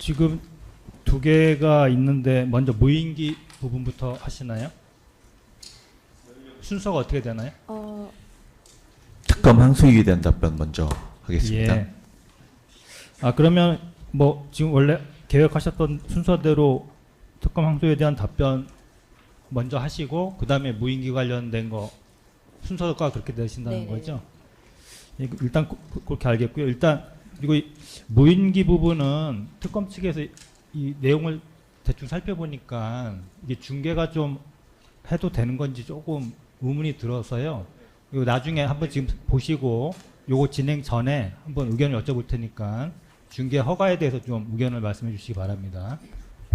지금 두 개가 있는데 먼저 무인기 부분부터 하시나요? 순서가 어떻게 되나요? 특검 항소유에 대한 답변 먼저 하겠습니다. 예. 그러면 뭐 지금 원래 계획하셨던 순서대로 특검 항소에 대한 답변 먼저 하시고 그 다음에 무인기 관련된 거 순서가 그렇게 되신다는 네네. 거죠? 예, 일단 그렇게 알겠고요. 일단 그리고 이 무인기 부분은 특검 측에서 이 내용을 대충 살펴보니까 이게 중계가 좀 해도 되는 건지 조금 의문이 들어서요. 이거 나중에 한번 지금 보시고 요거 진행 전에 한번 의견을 여쭤볼 테니까 중계 허가에 대해서 좀 의견을 말씀해 주시기 바랍니다.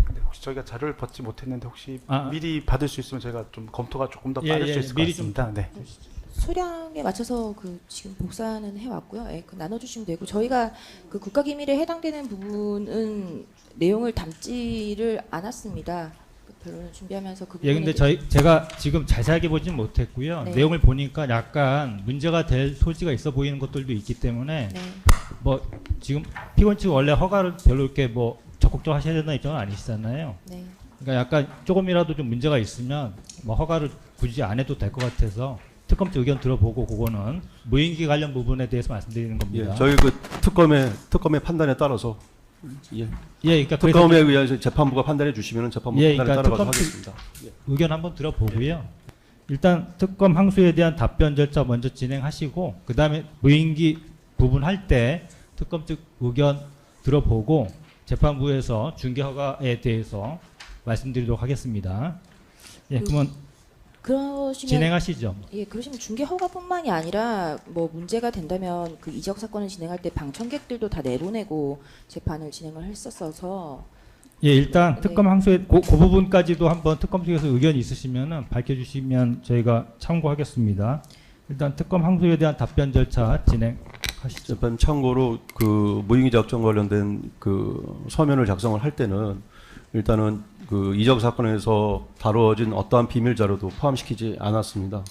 근데 혹시 저희가 자료를 받지 못했는데 혹시 아. 미리 받을 수 있으면 저희가 좀 검토가 조금 더 예, 빠를 예, 수 있을 것 미리 같습니다. 네. 수량에 맞춰서 지금 복사는 해왔고요. 예, 나눠주시면 되고 저희가 그 국가기밀에 해당되는 부분은 내용을 담지를 않았습니다. 그 변론을 준비하면서 그 예, 부분에 근데 제가 지금 자세하게 보진 못했고요. 네. 내용을 보니까 약간 문제가 될 소지가 있어 보이는 것들도 있기 때문에 네. 뭐 지금 피고인 측 원래 허가를 별로 이렇게 뭐 적극적으로 하셔야 된다는 입장은 아니시잖아요. 네. 그러니까 약간 조금이라도 좀 문제가 있으면 뭐 허가를 굳이 안 해도 될 것 같아서 특검 측 의견 들어보고 그거는 무인기 관련 부분에 대해서 말씀드리는 겁니다. 예, 저희 그 특검의 판단에 따라서 예, 예, 그러니까 특검에 의해서 재판부가 판단해 주시면 재판부 예, 판단에 그러니까 따라가서 특검 하겠습니다. 예. 의견 한번 들어보고요. 일단 특검 항소에 대한 답변 절차 먼저 진행하시고 그 다음에 무인기 부분 할 때 특검 측 의견 들어보고 재판부에서 중개 허가에 대해서 말씀드리도록 하겠습니다. 예, 그러면 그러시면 진행하시죠. 예, 그러시면 중개 허가뿐만이 아니라 뭐 문제가 된다면 그 이적 사건을 진행할 때 방청객들도 다 내보내고 재판을 진행을 했었어서 예, 일단 네. 특검 항소의 그 부분까지도 한번 특검 측에서 의견이 있으시면은 밝혀주시면 저희가 참고하겠습니다. 일단 특검 항소에 대한 답변 절차 진행하시죠. 재판 참고로 그 무인기 작전 관련된 그 서면을 작성을 할 때는 일단은 그 이적 사건에서 다루어진 어떠한 비밀 자료도 포함시키지 않았습니다.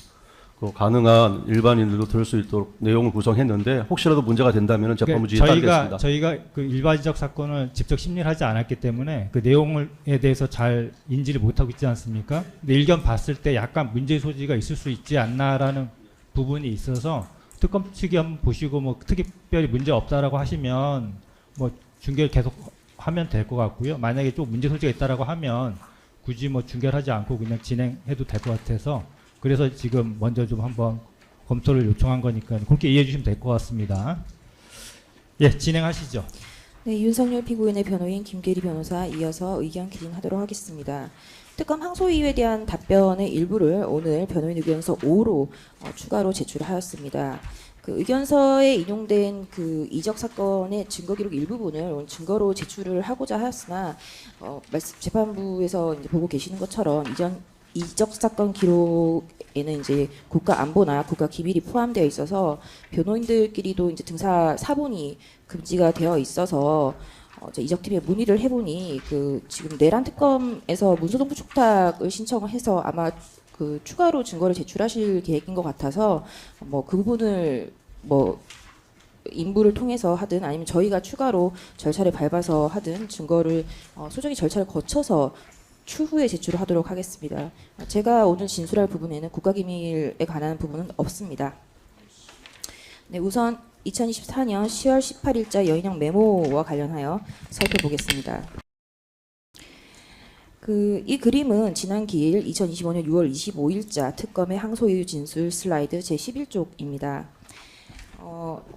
그 가능한 일반인들도 들을 수 있도록 내용을 구성했는데 혹시라도 문제가 된다면 재판부 지휘에 따르겠습니다. 저희가 그 일반적 사건을 직접 심리를 하지 않았기 때문에 그 내용에 대해서 잘 인지를 못하고 있지 않습니까? 근데 일견 봤을 때 약간 문제 소지가 있을 수 있지 않나라는 부분이 있어서 특검 측이 한번 보시고 뭐 특별히 문제 없다라고 하시면 뭐 중계를 계속 하면 될 것 같고요. 만약에 좀 문제 소지가 있다라고 하면 굳이 뭐 중계를 하지 않고 그냥 진행해도 될 것 같아서 그래서 지금 먼저 좀 한번 검토를 요청한 거니까 그렇게 이해해 주시면 될 것 같습니다. 예, 진행하시죠. 네, 윤석열 피고인의 변호인 김계리 변호사 이어서 의견 기린하도록 하겠습니다. 특검 항소 이유에 대한 답변의 일부를 오늘 변호인 의견서 5로 추가로 제출하였습니다. 그 의견서에 인용된 그 이적 사건의 증거 기록 일부분을 오늘 증거로 제출을 하고자 하였으나 재판부에서 이제 보고 계시는 것처럼 이적 사건 기록에는 이제 국가 안보나 국가 기밀이 포함되어 있어서 변호인들끼리도 이제 등사 사본이 금지가 되어 있어서 이적팀에 문의를 해보니 그 지금 내란 특검에서 문서동부 촉탁을 신청을 해서 아마 그 추가로 증거를 제출하실 계획인 것 같아서 뭐 그 부분을 뭐 인부를 통해서 하든 아니면 저희가 추가로 절차를 밟아서 하든 증거를 소정의 절차를 거쳐서 추후에 제출을 하도록 하겠습니다. 제가 오늘 진술할 부분에는 국가기밀에 관한 부분은 없습니다. 네, 우선 2024년 10월 18일자 여인형 메모와 관련하여 살펴보겠습니다. 이 그림은 지난 기일 2025년 6월 25일자 특검의 항소이유 진술 슬라이드 제11쪽입니다.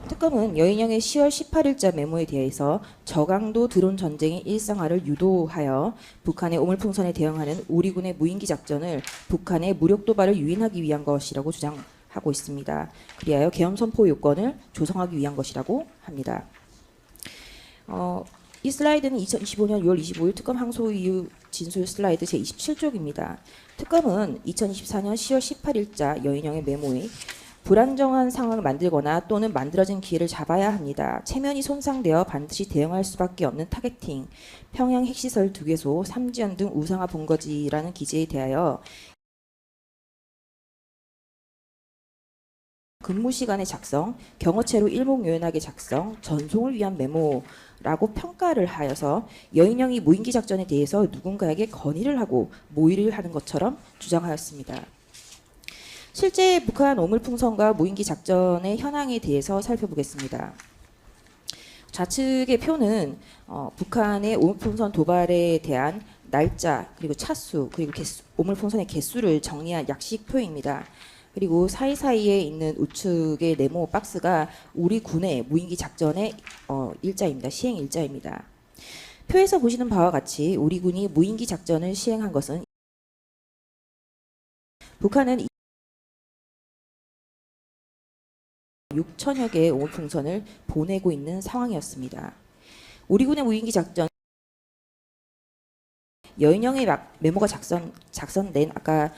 특검은 여인형의 10월 18일자 메모에 대해서 저강도 드론 전쟁의 일상화를 유도하여 북한의 오물풍선에 대응하는 우리군의 무인기 작전을 북한의 무력 도발을 유인하기 위한 것이라고 주장하고 있습니다. 그리하여 계엄 선포 요건을 조성하기 위한 것이라고 합니다. 이 슬라이드는 2025년 6월 25일 특검 항소 이유 진술 슬라이드 제27쪽입니다. 특검은 2024년 10월 18일자 여인형의 메모에 불안정한 상황을 만들거나 또는 만들어진 기회를 잡아야 합니다. 체면이 손상되어 반드시 대응할 수밖에 없는 타겟팅, 평양 핵시설 2개소, 삼지연 등 우상화 본거지라는 기재에 대하여 근무 시간에 작성, 경어체로 일목요연하게 작성, 전송을 위한 메모라고 평가를 하여서 여인영이 무인기 작전에 대해서 누군가에게 건의를 하고 모의를 하는 것처럼 주장하였습니다. 실제 북한 오물풍선과 무인기 작전의 현황에 대해서 살펴보겠습니다. 좌측의 표는 북한의 오물풍선 도발에 대한 날짜, 그리고 차수, 그리고 오물풍선의 개수를 정리한 약식표입니다. 그리고 사이사이에 있는 우측의 네모 박스가 우리 군의 무인기 작전의 일자입니다. 시행 일자입니다. 표에서 보시는 바와 같이 우리 군이 무인기 작전을 시행한 것은 북한은 6천여 개의 오물풍선을 보내고 있는 상황이었습니다. 우리 군의 무인기 작전 여인영의 메모가 작성된 아까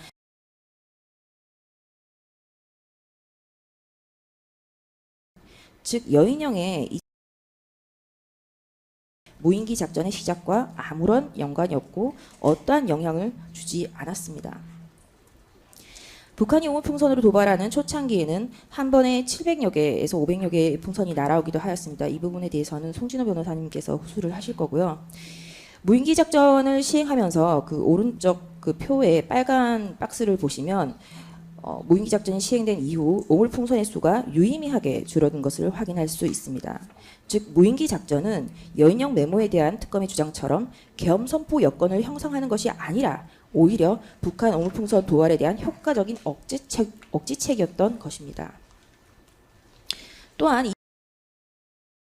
즉 여인영의 무인기 작전의 시작과 아무런 연관이 없고 어떠한 영향을 주지 않았습니다. 북한이 오물풍선으로 도발하는 초창기에는 한 번에 700여 개에서 500여 개의 풍선이 날아오기도 하였습니다. 이 부분에 대해서는 송진호 변호사님께서 호소를 하실 거고요. 무인기 작전을 시행하면서 그 오른쪽 그 표에 빨간 박스를 보시면 무인기 작전이 시행된 이후 오물풍선의 수가 유의미하게 줄어든 것을 확인할 수 있습니다. 즉 무인기 작전은 여인영 메모에 대한 특검의 주장처럼 계엄 선포 여건을 형성하는 것이 아니라 오히려 북한 오물풍선 도발에 대한 효과적인 억지책이었던 것입니다. 또한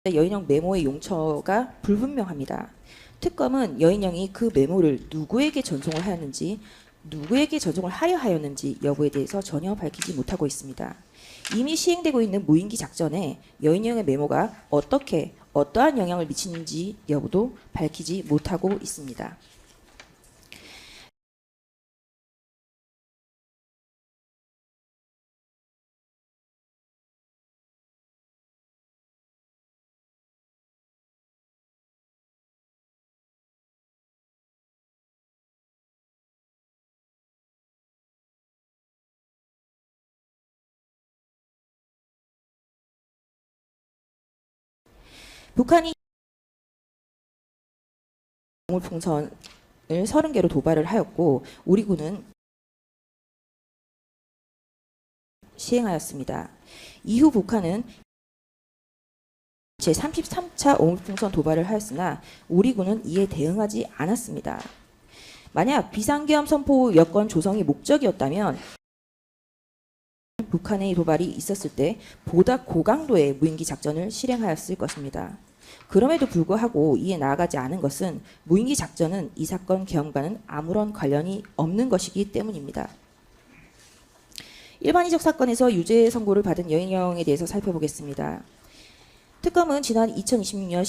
여인영 메모의 용처가 불분명합니다. 특검은 여인영이 그 메모를 누구에게 전송을 하였는지 누구에게 전송을 하려 하였는지 여부에 대해서 전혀 밝히지 못하고 있습니다. 이미 시행되고 있는 무인기 작전에 여인영의 메모가 어떠한 영향을 미치는지 여부도 밝히지 못하고 있습니다. 북한이 오물풍선을 30개로 도발을 하였고 우리 군은 시행하였습니다. 이후 북한은 제33차 오물풍선 도발을 하였으나 우리 군은 이에 대응하지 않았습니다. 만약 비상계엄 선포 여건 조성이 목적이었다면 북한의 도발이 있었을 때 보다 고강도의 무인기 작전을 실행하였을 것입니다. 그럼에도 불구하고 이에 나아가지 않은 것은 무인기 작전은 이 사건 계엄과는 아무런 관련이 없는 것이기 때문입니다. 일반이적 사건에서 유죄 선고를 받은 여인영에 대해서 살펴보겠습니다. 특검은 지난 2026년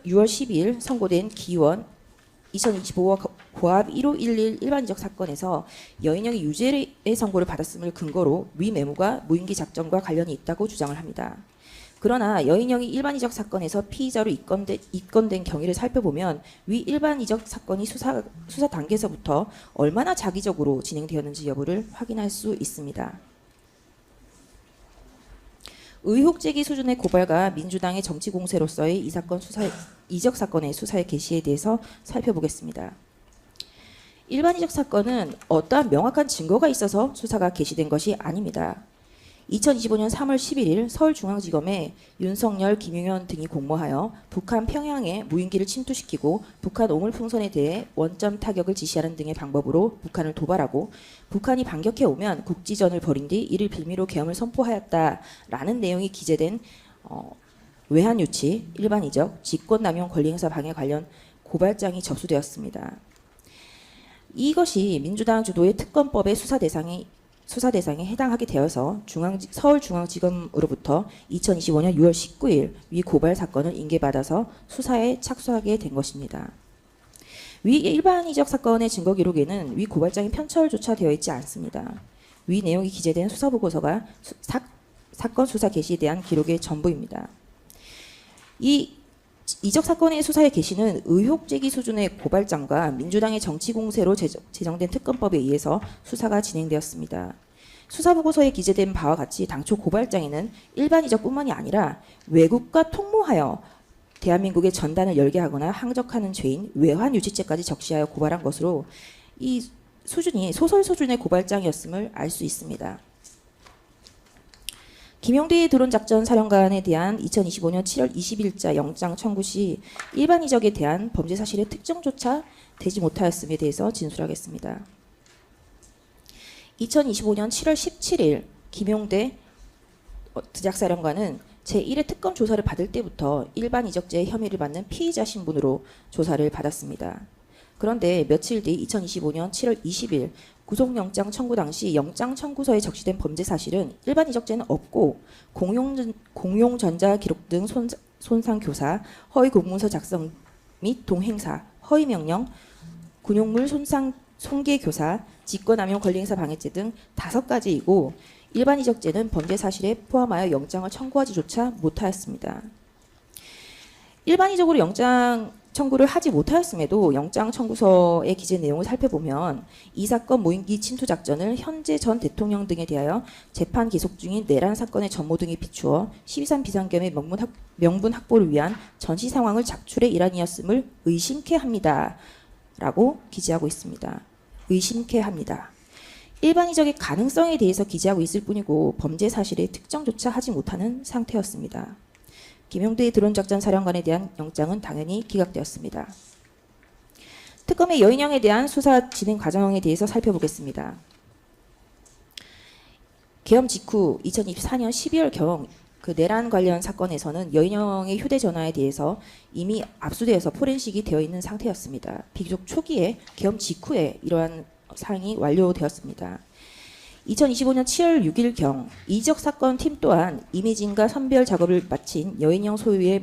6월 10일 선고된 기원 2025 고압 1511 일반이적 사건에서 여인영이 유죄의 선고를 받았음을 근거로 위 메모가 무인기 작전과 관련이 있다고 주장을 합니다. 그러나 여인영이 일반이적 사건에서 피의자로 입건된 경위를 살펴보면 위 일반이적 사건이 수사 단계에서부터 얼마나 자기적으로 진행되었는지 여부를 확인할 수 있습니다. 의혹 제기 수준의 고발과 민주당의 정치 공세로서의 이적 사건의 수사의 개시에 대해서 살펴보겠습니다. 일반이적 사건은 어떠한 명확한 증거가 있어서 수사가 개시된 것이 아닙니다. 2025년 3월 11일 서울중앙지검에 윤석열, 김용현 등이 공모하여 북한 평양에 무인기를 침투시키고 북한 오물풍선에 대해 원점 타격을 지시하는 등의 방법으로 북한을 도발하고 북한이 반격해 오면 국지전을 벌인 뒤 이를 빌미로 계엄을 선포하였다라는 내용이 기재된 외환유치, 일반이적, 직권남용 권리행사 방해 관련 고발장이 접수되었습니다. 이것이 민주당 주도의 특검법의 수사 대상에 해당하게 되어서 서울중앙지검으로부터 2025년 6월 19일 위 고발 사건을 인계받아서 수사에 착수하게 된 것입니다. 위 일반이적 사건의 증거 기록에는 위 고발장이 편철조차 되어 있지 않습니다. 위 내용이 기재된 수사보고서가 사건 수사 개시에 대한 기록의 전부입니다. 이 이적 사건의 수사의 개시는 의혹 제기 수준의 고발장과 민주당의 정치 공세로 제정된 특검법에 의해서 수사가 진행되었습니다. 수사보고서에 기재된 바와 같이 당초 고발장에는 일반 이적뿐만이 아니라 외국과 통모하여 대한민국의 전단을 열게 하거나 항적하는 죄인 외환 유치죄까지 적시하여 고발한 것으로 이 수준이 소설 수준의 고발장이었음을 알 수 있습니다. 김용대 드론작전 사령관에 대한 2025년 7월 20일자 영장 청구 시 일반 이적에 대한 범죄 사실의 특정조차 되지 못하였음에 대해서 진술하겠습니다. 2025년 7월 17일 김용대 드작사령관은 제1회 특검 조사를 받을 때부터 일반 이적죄 혐의를 받는 피의자 신분으로 조사를 받았습니다. 그런데 며칠 뒤 2025년 7월 20일 구속영장 청구 당시 영장 청구서에 적시된 범죄 사실은 일반 이적죄는 없고 공용전자 기록 등 손상교사, 허위 공문서 작성 및 동행사, 허위 명령, 군용물 손괴교사, 직권남용 권리행사 방해죄 등 5가지이고 일반 이적죄는 범죄 사실에 포함하여 영장을 청구하지조차 못하였습니다. 일반적으로 영장 청구를 하지 못하였음에도 영장 청구서의 기재 내용을 살펴보면 이 사건 모임기 침투 작전을 현재 전 대통령 등에 대하여 재판 계속 중인 내란 사건의 전모 등에 비추어 12.3 비상겸의 명분 확보를 위한 전시 상황을 작출의 일환이었음을 의심케 합니다. 라고 기재하고 있습니다. 의심케 합니다. 일반이적의 가능성에 대해서 기재하고 있을 뿐이고 범죄 사실의 특정조차 하지 못하는 상태였습니다. 김용대 드론작전 사령관에 대한 영장은 당연히 기각되었습니다. 특검의 여인영에 대한 수사 진행 과정에 대해서 살펴보겠습니다. 계엄 직후 2024년 12월경 그 내란 관련 사건에서는 여인영의 휴대전화에 대해서 이미 압수되어서 포렌식이 되어 있는 상태였습니다. 비교적 초기에 계엄 직후에 이러한 사항이 완료되었습니다. 2025년 7월 6일경 이적 사건 팀 또한 이미징과 선별 작업을 마친 여인영 소유의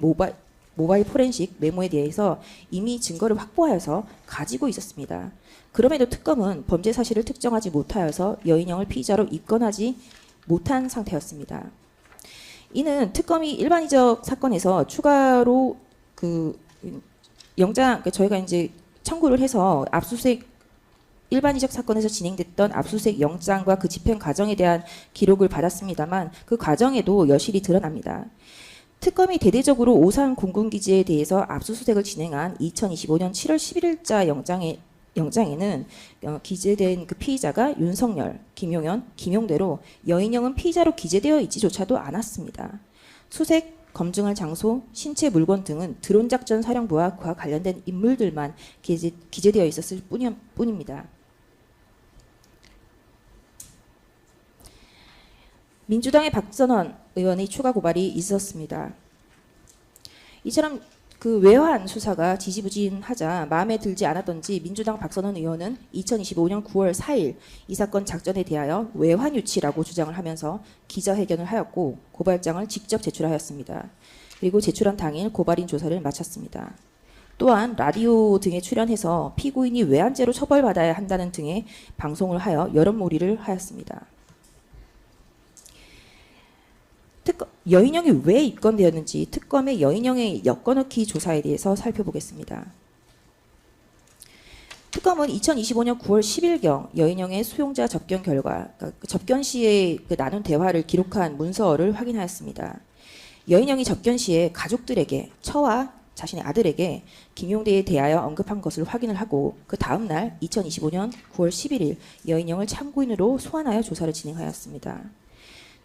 모바일 포렌식 메모에 대해서 이미 증거를 확보하여서 가지고 있었습니다. 그럼에도 특검은 범죄 사실을 특정하지 못하여서 여인영을 피의자로 입건하지 못한 상태였습니다. 이는 특검이 일반 이적 사건에서 추가로 그 영장 저희가 이제 청구를 해서 압수수색 일반 이적 사건에서 진행됐던 압수수색 영장과 그 집행 과정에 대한 기록을 받았습니다만 그 과정에도 여실히 드러납니다. 특검이 대대적으로 오산 공군기지에 대해서 압수수색을 진행한 2025년 7월 11일자 영장에는 기재된 그 피의자가 윤석열, 김용현, 김용대로 여인영은 피의자로 기재되어 있지조차도 않았습니다. 수색, 검증할 장소, 신체 물건 등은 드론작전 사령부와 그와 관련된 인물들만 기재되어 있었을 뿐입니다. 민주당의 박선원 의원의 추가 고발이 있었습니다. 이처럼 그 외환 수사가 지지부진하자 마음에 들지 않았던지 민주당 박선원 의원은 2025년 9월 4일 이 사건 작전에 대하여 외환 유치라고 주장을 하면서 기자회견을 하였고 고발장을 직접 제출하였습니다. 그리고 제출한 당일 고발인 조사를 마쳤습니다. 또한 라디오 등에 출연해서 피고인이 외환죄로 처벌받아야 한다는 등의 방송을 하여 여론몰이를 하였습니다. 여인영이 왜 입건되었는지 특검의 여인영의 엮어넣기 조사에 대해서 살펴보겠습니다. 특검은 2025년 9월 10일경 여인영의 수용자 접견 결과, 그러니까 접견 시에 그 나눈 대화를 기록한 문서를 확인하였습니다. 여인영이 접견 시에 가족들에게 처와 자신의 아들에게 김용대에 대하여 언급한 것을 확인을 하고 그 다음 날 2025년 9월 11일 여인영을 참고인으로 소환하여 조사를 진행하였습니다.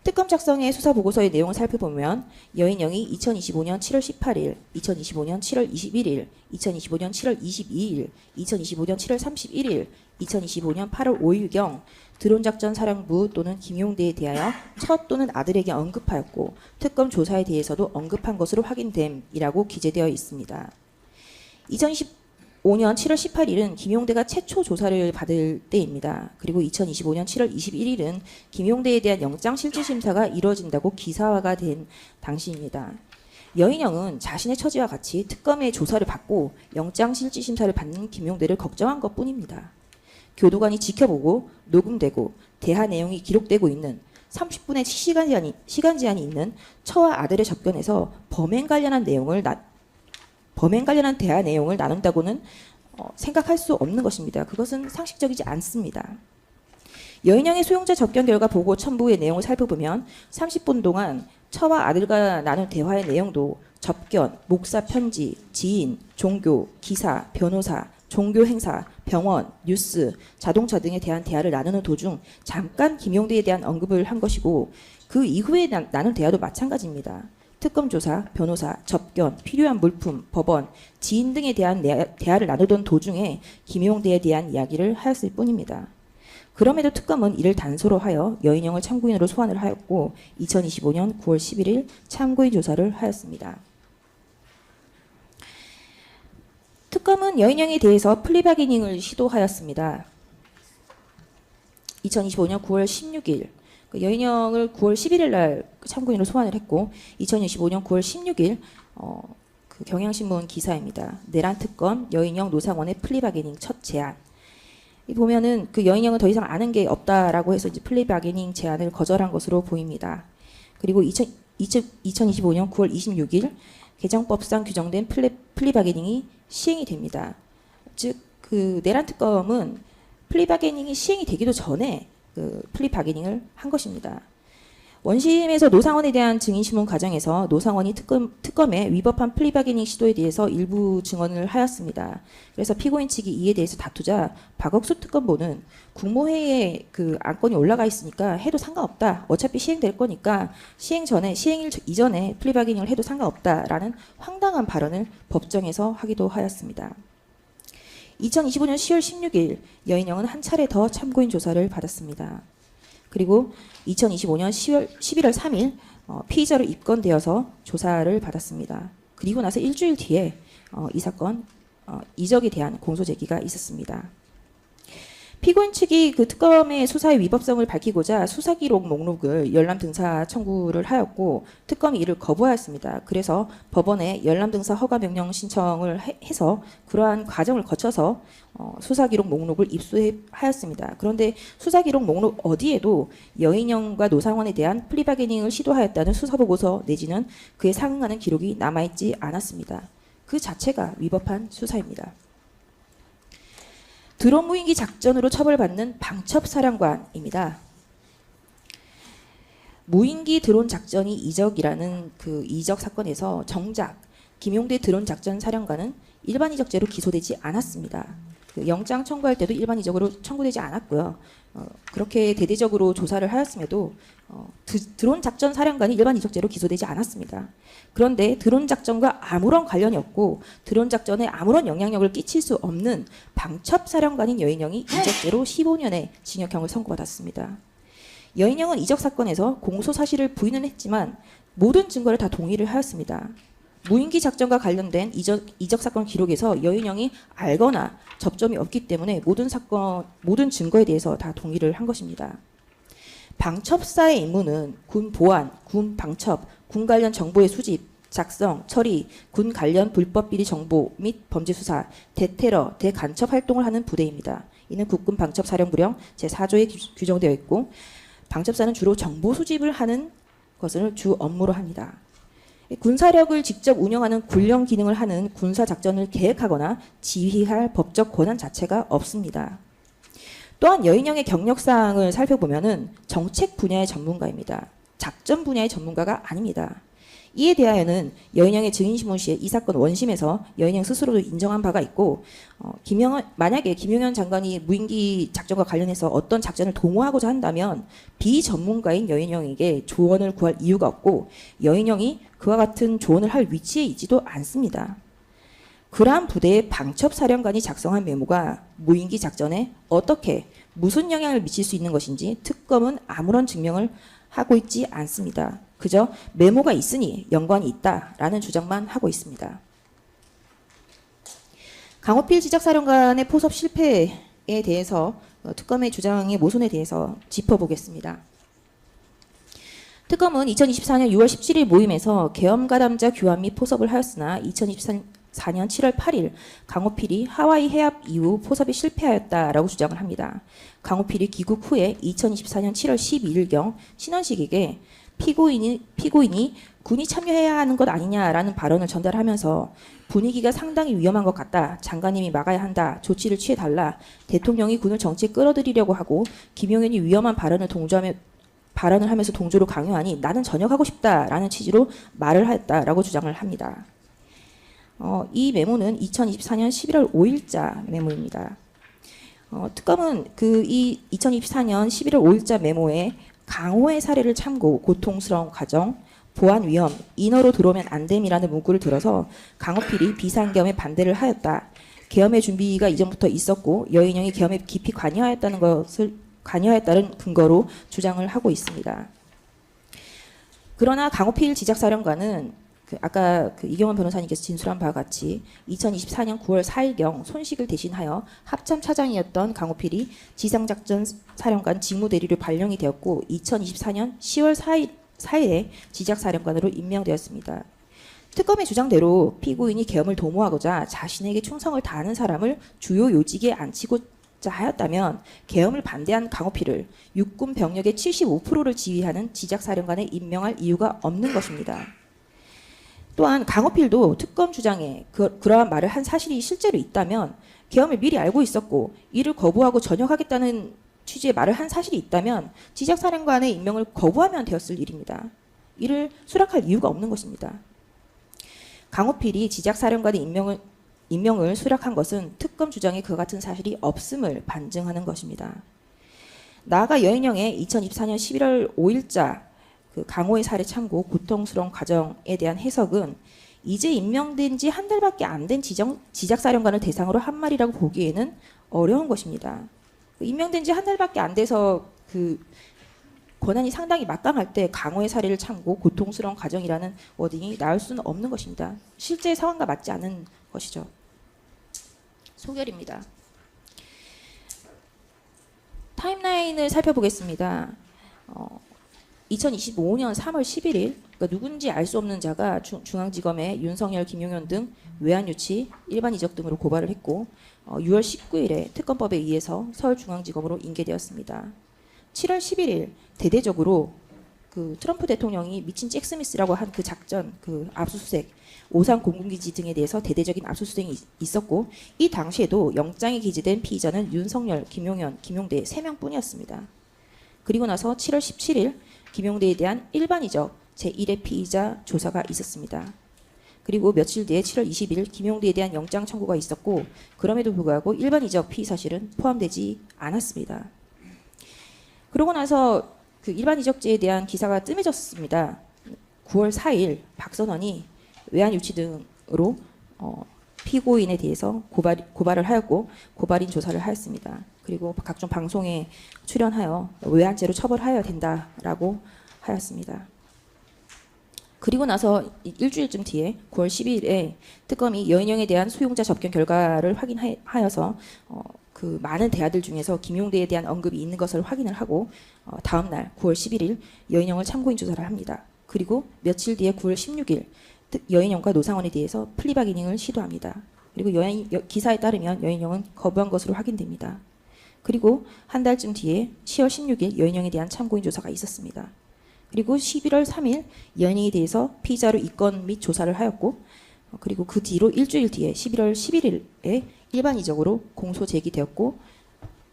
특검 작성의 수사보고서의 내용을 살펴보면 여인영이 2025년 7월 18일, 2025년 7월 21일, 2025년 7월 22일, 2025년 7월 31일, 2025년 8월 5일경 드론작전 사령부 또는 김용대에 대하여 처 또는 아들에게 언급하였고 특검 조사에 대해서도 언급한 것으로 확인됨이라고 기재되어 있습니다. 2025년 7월 18일은 김용대가 최초 조사를 받을 때입니다. 그리고 2025년 7월 21일은 김용대에 대한 영장실질심사가 이루어진다고 기사화가 된 당시입니다. 여인영은 자신의 처지와 같이 특검의 조사를 받고 영장실질심사를 받는 김용대를 걱정한 것뿐입니다. 교도관이 지켜보고 녹음되고 대화 내용이 기록되고 있는 30분의 시간 제한이 있는 처와 아들의 접견에서 범행 관련한 대화 내용을 나눈다고는 생각할 수 없는 것입니다. 그것은 상식적이지 않습니다. 여인영의 소용자 접견 결과 보고 첨부의 내용을 살펴보면 30분 동안 처와 아들과 나눈 대화의 내용도 접견, 목사 편지, 지인, 종교, 기사, 변호사, 종교 행사, 병원, 뉴스, 자동차 등에 대한 대화를 나누는 도중 잠깐 김용대에 대한 언급을 한 것이고 그 이후에 나눈 대화도 마찬가지입니다. 특검 조사, 변호사, 접견, 필요한 물품, 법원, 지인 등에 대한 대화를 나누던 도중에 김용대에 대한 이야기를 하였을 뿐입니다. 그럼에도 특검은 이를 단서로 하여 여인영을 참고인으로 소환을 하였고 2025년 9월 11일 참고인 조사를 하였습니다. 특검은 여인영에 대해서 플리바게닝을 시도하였습니다. 2025년 9월 16일 여인영을 9월 11일 날 참고인으로 소환을 했고 2025년 9월 16일 그 경향신문 기사입니다. 내란 특검 여인영 노상원의 플리바게닝 첫 제안. 이 보면은 그 여인영은 더 이상 아는 게 없다라고 해서 이제 플리바게닝 제안을 거절한 것으로 보입니다. 그리고 2025년 9월 26일 개정법상 규정된 플리바게닝이 시행이 됩니다. 즉 그 내란 특검은 플리바게닝이 시행이 되기도 전에 그 플리바게닝을 한 것입니다. 원심에서 노상원에 대한 증인신문 과정에서 노상원이 특검에 위법한 플리바게닝 시도에 대해서 일부 증언을 하였습니다. 그래서 피고인 측이 이에 대해서 다투자 박억수 특검보는 국무회의에 그 안건이 올라가 있으니까 해도 상관없다. 어차피 시행될 거니까 시행일 이전에 플리바게닝을 해도 상관없다라는 황당한 발언을 법정에서 하기도 하였습니다. 2025년 10월 16일 여인영은 한 차례 더 참고인 조사를 받았습니다. 그리고 2025년 11월 3일 피의자로 입건되어서 조사를 받았습니다. 그리고 나서 일주일 뒤에 이 사건 이적에 대한 공소 제기가 있었습니다. 피고인 측이 그 특검의 수사의 위법성을 밝히고자 수사기록 목록을 열람 등사 청구를 하였고 특검이 이를 거부하였습니다. 그래서 법원에 열람 등사 허가 명령 신청을 해서 그러한 과정을 거쳐서 수사기록 목록을 입수하였습니다. 그런데 수사기록 목록 어디에도 여인영과 노상원에 대한 플리바게닝을 시도하였다는 수사보고서 내지는 그에 상응하는 기록이 남아있지 않았습니다. 그 자체가 위법한 수사입니다. 드론 무인기 작전으로 처벌받는 방첩사령관입니다. 무인기 드론 작전이 이적이라는 그 이적 사건에서 정작 김용대 드론 작전 사령관은 일반 이적죄로 기소되지 않았습니다. 그 영장 청구할 때도 일반 이적으로 청구되지 않았고요. 그렇게 대대적으로 조사를 하였음에도 드론 작전 사령관이 일반 이적죄로 기소되지 않았습니다. 그런데 드론 작전과 아무런 관련이 없고 드론 작전에 아무런 영향력을 끼칠 수 없는 방첩 사령관인 여인영이 이적죄로 15년의 징역형을 선고받았습니다. 여인영은 이적 사건에서 공소 사실을 부인은 했지만 모든 증거를 다 동의를 하였습니다. 무인기 작전과 관련된 이적 사건 기록에서 여인영이 알거나 접점이 없기 때문에 모든 증거에 대해서 다 동의를 한 것입니다. 방첩사의 임무는 군 보안, 군 방첩, 군 관련 정보의 수집, 작성, 처리, 군 관련 불법 비리 정보 및 범죄 수사, 대테러, 대간첩 활동을 하는 부대입니다. 이는 국군 방첩사령부령 제4조에 규정되어 있고 방첩사는 주로 정보 수집을 하는 것을 주 업무로 합니다. 군사력을 직접 운영하는 군령 기능을 하는 군사작전을 계획하거나 지휘할 법적 권한 자체가 없습니다. 또한 여인영의 경력사항을 살펴보면 정책 분야의 전문가입니다. 작전 분야의 전문가가 아닙니다. 이에 대하여는 여인영의 증인신문 시에 이 사건 원심에서 여인영 스스로도 인정한 바가 있고 만약에 김용현 장관이 무인기 작전과 관련해서 어떤 작전을 도모하고자 한다면 비전문가인 여인영에게 조언을 구할 이유가 없고 여인영이 그와 같은 조언을 할 위치에 있지도 않습니다. 그러한 부대의 방첩사령관이 작성한 메모가 무인기 작전에 어떻게 무슨 영향을 미칠 수 있는 것인지 특검은 아무런 증명을 하고 있지 않습니다. 그저 메모가 있으니 연관이 있다라는 주장만 하고 있습니다. 강호필 지적사령관의 포섭 실패에 대해서 특검의 주장의 모순에 대해서 짚어보겠습니다. 특검은 2024년 6월 17일 모임에서 계엄가담자 교환 및 포섭을 하였으나 2024년 7월 8일 강호필이 하와이 해협 이후 포섭이 실패하였다라고 주장을 합니다. 강호필이 귀국 후에 2024년 7월 12일경 신원식에게 피고인이 군이 참여해야 하는 것 아니냐라는 발언을 전달하면서 분위기가 상당히 위험한 것 같다. 장관님이 막아야 한다. 조치를 취해달라. 대통령이 군을 정치에 끌어들이려고 하고 김용현이 위험한 발언을 하면서 동조를 강요하니 나는 전역하고 싶다라는 취지로 말을 했다라고 주장을 합니다. 이 메모는 2024년 11월 5일자 메모입니다. 특검은 이 2024년 11월 5일자 메모에 강호의 사례를 참고 고통스러운 과정, 보안 위험, 인허로 들어오면 안 됨이라는 문구를 들어서 강호필이 비상계엄에 반대를 하였다. 계엄의 준비가 이전부터 있었고 여인영이 계엄에 깊이 관여했다는 근거로 주장을 하고 있습니다. 그러나 강호필 지작사령관은 아까 이경원 변호사님께서 진술한 바와 같이 2024년 9월 4일경 손식을 대신하여 합참 차장이었던 강호필이 지상작전 사령관 직무대리로 발령이 되었고 2024년 10월 4일에 지작사령관으로 임명되었습니다. 특검의 주장대로 피고인이 계엄을 도모하고자 자신에게 충성을 다하는 사람을 주요 요직에 앉히고자 하였다면 계엄을 반대한 강호필을 육군 병력의 75%를 지휘하는 지작사령관에 임명할 이유가 없는 것입니다. 또한 강호필도 특검 주장에 그러한 말을 한 사실이 실제로 있다면 계엄을 미리 알고 있었고 이를 거부하고 전역하겠다는 취지의 말을 한 사실이 있다면 지작사령관의 임명을 거부하면 되었을 일입니다. 이를 수락할 이유가 없는 것입니다. 강호필이 지작사령관의 임명을 수락한 것은 특검 주장에 그와 같은 사실이 없음을 반증하는 것입니다. 나아가 여인영의 2024년 11월 5일자 강호의 사례 참고 고통스러운 과정에 대한 해석은 이제 임명된 지 한 달밖에 안 된 지작사령관을 대상으로 한 말이라고 보기에는 어려운 것입니다. 임명된 지 한 달밖에 안 돼서 권한이 상당히 막강할 때 강호의 사례를 참고 고통스러운 과정이라는 워딩이 나올 수는 없는 것입니다. 실제 상황과 맞지 않는 것이죠. 소결입니다. 타임라인을 살펴보겠습니다. 2025년 3월 11일 그러니까 누군지 알 수 없는 자가 중앙지검에 윤석열, 김용현 등 외환유치, 일반 이적 등으로 고발을 했고 6월 19일에 특검법에 의해서 서울중앙지검으로 인계되었습니다. 7월 11일 대대적으로 트럼프 대통령이 미친 잭 스미스라고 한 작전, 압수수색, 오산 공군기지 등에 대해서 대대적인 압수수색이 있었고 이 당시에도 영장이 기재된 피의자는 윤석열, 김용현, 김용대 3명뿐이었습니다. 그리고 나서 7월 17일 김용대에 대한 일반이적 제1회 피의자 조사가 있었습니다. 그리고 며칠 뒤에 7월 20일 김용대에 대한 영장 청구가 있었고 그럼에도 불구하고 일반이적 피의 사실은 포함되지 않았습니다. 그러고 나서 일반이적죄에 대한 기사가 뜸해졌습니다. 9월 4일 박선원이 외환유치 등으로 피고인에 대해서 고발을 하였고 고발인 조사를 하였습니다. 그리고 각종 방송에 출연하여 외환죄로 처벌하여야 된다라고 하였습니다. 그리고 나서 일주일쯤 뒤에 9월 12일에 특검이 여인영에 대한 수용자 접견 결과를 확인하여서 많은 대화들 중에서 김용대에 대한 언급이 있는 것을 확인을 하고 다음 날 9월 11일 여인영을 참고인 조사를 합니다. 그리고 며칠 뒤에 9월 16일 여인영과 노상원에 대해서 플리바게닝을 시도합니다. 그리고 기사에 따르면 여인영은 거부한 것으로 확인됩니다. 그리고 한 달쯤 뒤에 10월 16일 여인영에 대한 참고인 조사가 있었습니다. 그리고 11월 3일 여인영에 대해서 피의자로 입건 및 조사를 하였고 그리고 그 뒤로 일주일 뒤에 11월 11일에 일반이적으로 공소 제기되었고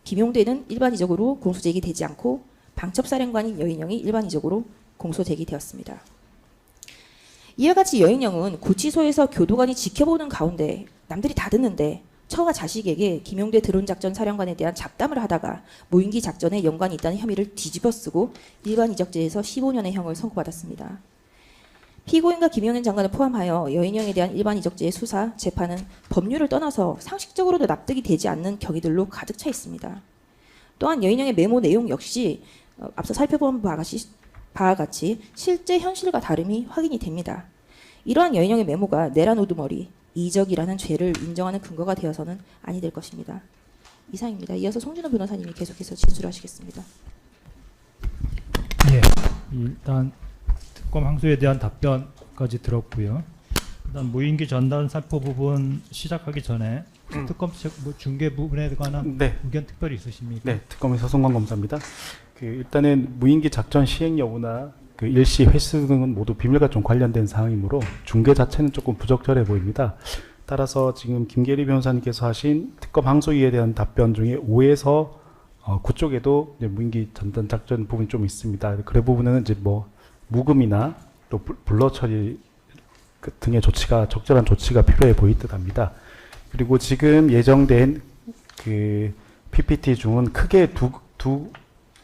김용대는 일반이적으로 공소 제기되지 않고 방첩사령관인 여인영이 일반이적으로 공소 제기되었습니다. 이와 같이 여인영은 구치소에서 교도관이 지켜보는 가운데 남들이 다 듣는데 처와 자식에게 김용대 드론작전 사령관에 대한 잡담을 하다가 무인기 작전에 연관이 있다는 혐의를 뒤집어쓰고 일반이적죄에서 15년의 형을 선고받았습니다. 피고인과 김용현 장관을 포함하여 여인영에 대한 일반이적죄의 수사, 재판은 법률을 떠나서 상식적으로도 납득이 되지 않는 경위들로 가득 차 있습니다. 또한 여인영의 메모 내용 역시 앞서 살펴본 바와 같이 실제 현실과 다름이 확인이 됩니다. 이러한 여인영의 메모가 내란 우두머리, 이적이라는 죄를 인정하는 근거가 되어서는 아니 될 것입니다. 이상입니다. 이어서 송준호 변호사님이 계속해서 진술하시겠습니다. 예, 일단 특검 항소에 대한 답변까지 들었고요. 일단 무인기 전단 살포 부분 시작하기 전에 특검 중계 부분에 관한 의견 특별히 있으십니까? 네, 특검의 서성관 검사입니다. 일단은 무인기 작전 시행 여부나 그 일시 횟수 등은 모두 비밀과 좀 관련된 사항이므로 중계 자체는 조금 부적절해 보입니다. 따라서 지금 김계리 변호사님께서 하신 특검 항소이에 대한 답변 중에 5에서 9 쪽에도 이제 무인기 전단 작전 부분이 좀 있습니다. 그 부분은 이제 뭐 무금이나 또 불러 처리 등의 조치가 적절한 조치가 필요해 보일 듯합니다. 그리고 지금 예정된 그 PPT 중은 크게 두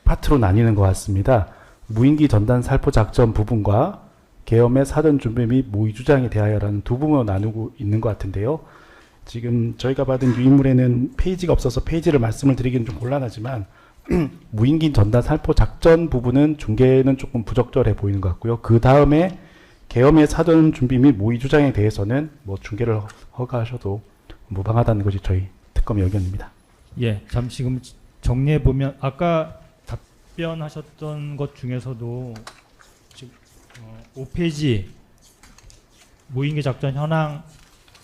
파트로 나뉘는 것 같습니다. 무인기 전단 살포 작전 부분과 계엄의 사전 준비 및 모의 주장에 대하여라는 두 부분으로 나누고 있는 것 같은데요. 지금 저희가 받은 유인물에는 페이지가 없어서 페이지를 말씀을 드리기는 좀 곤란하지만 무인기 전단 살포 작전 부분은 중계는 조금 부적절해 보이는 것 같고요. 그 다음에 계엄의 사전 준비 및 모의 주장에 대해서는 뭐 중계를 허가하셔도 무방하다는 것이 저희 특검의 의견입니다. 예, 잠시 지금 정리해 보면 아까 답변하셨던 것 중에서도 지금 5페이지 무인기 작전 현황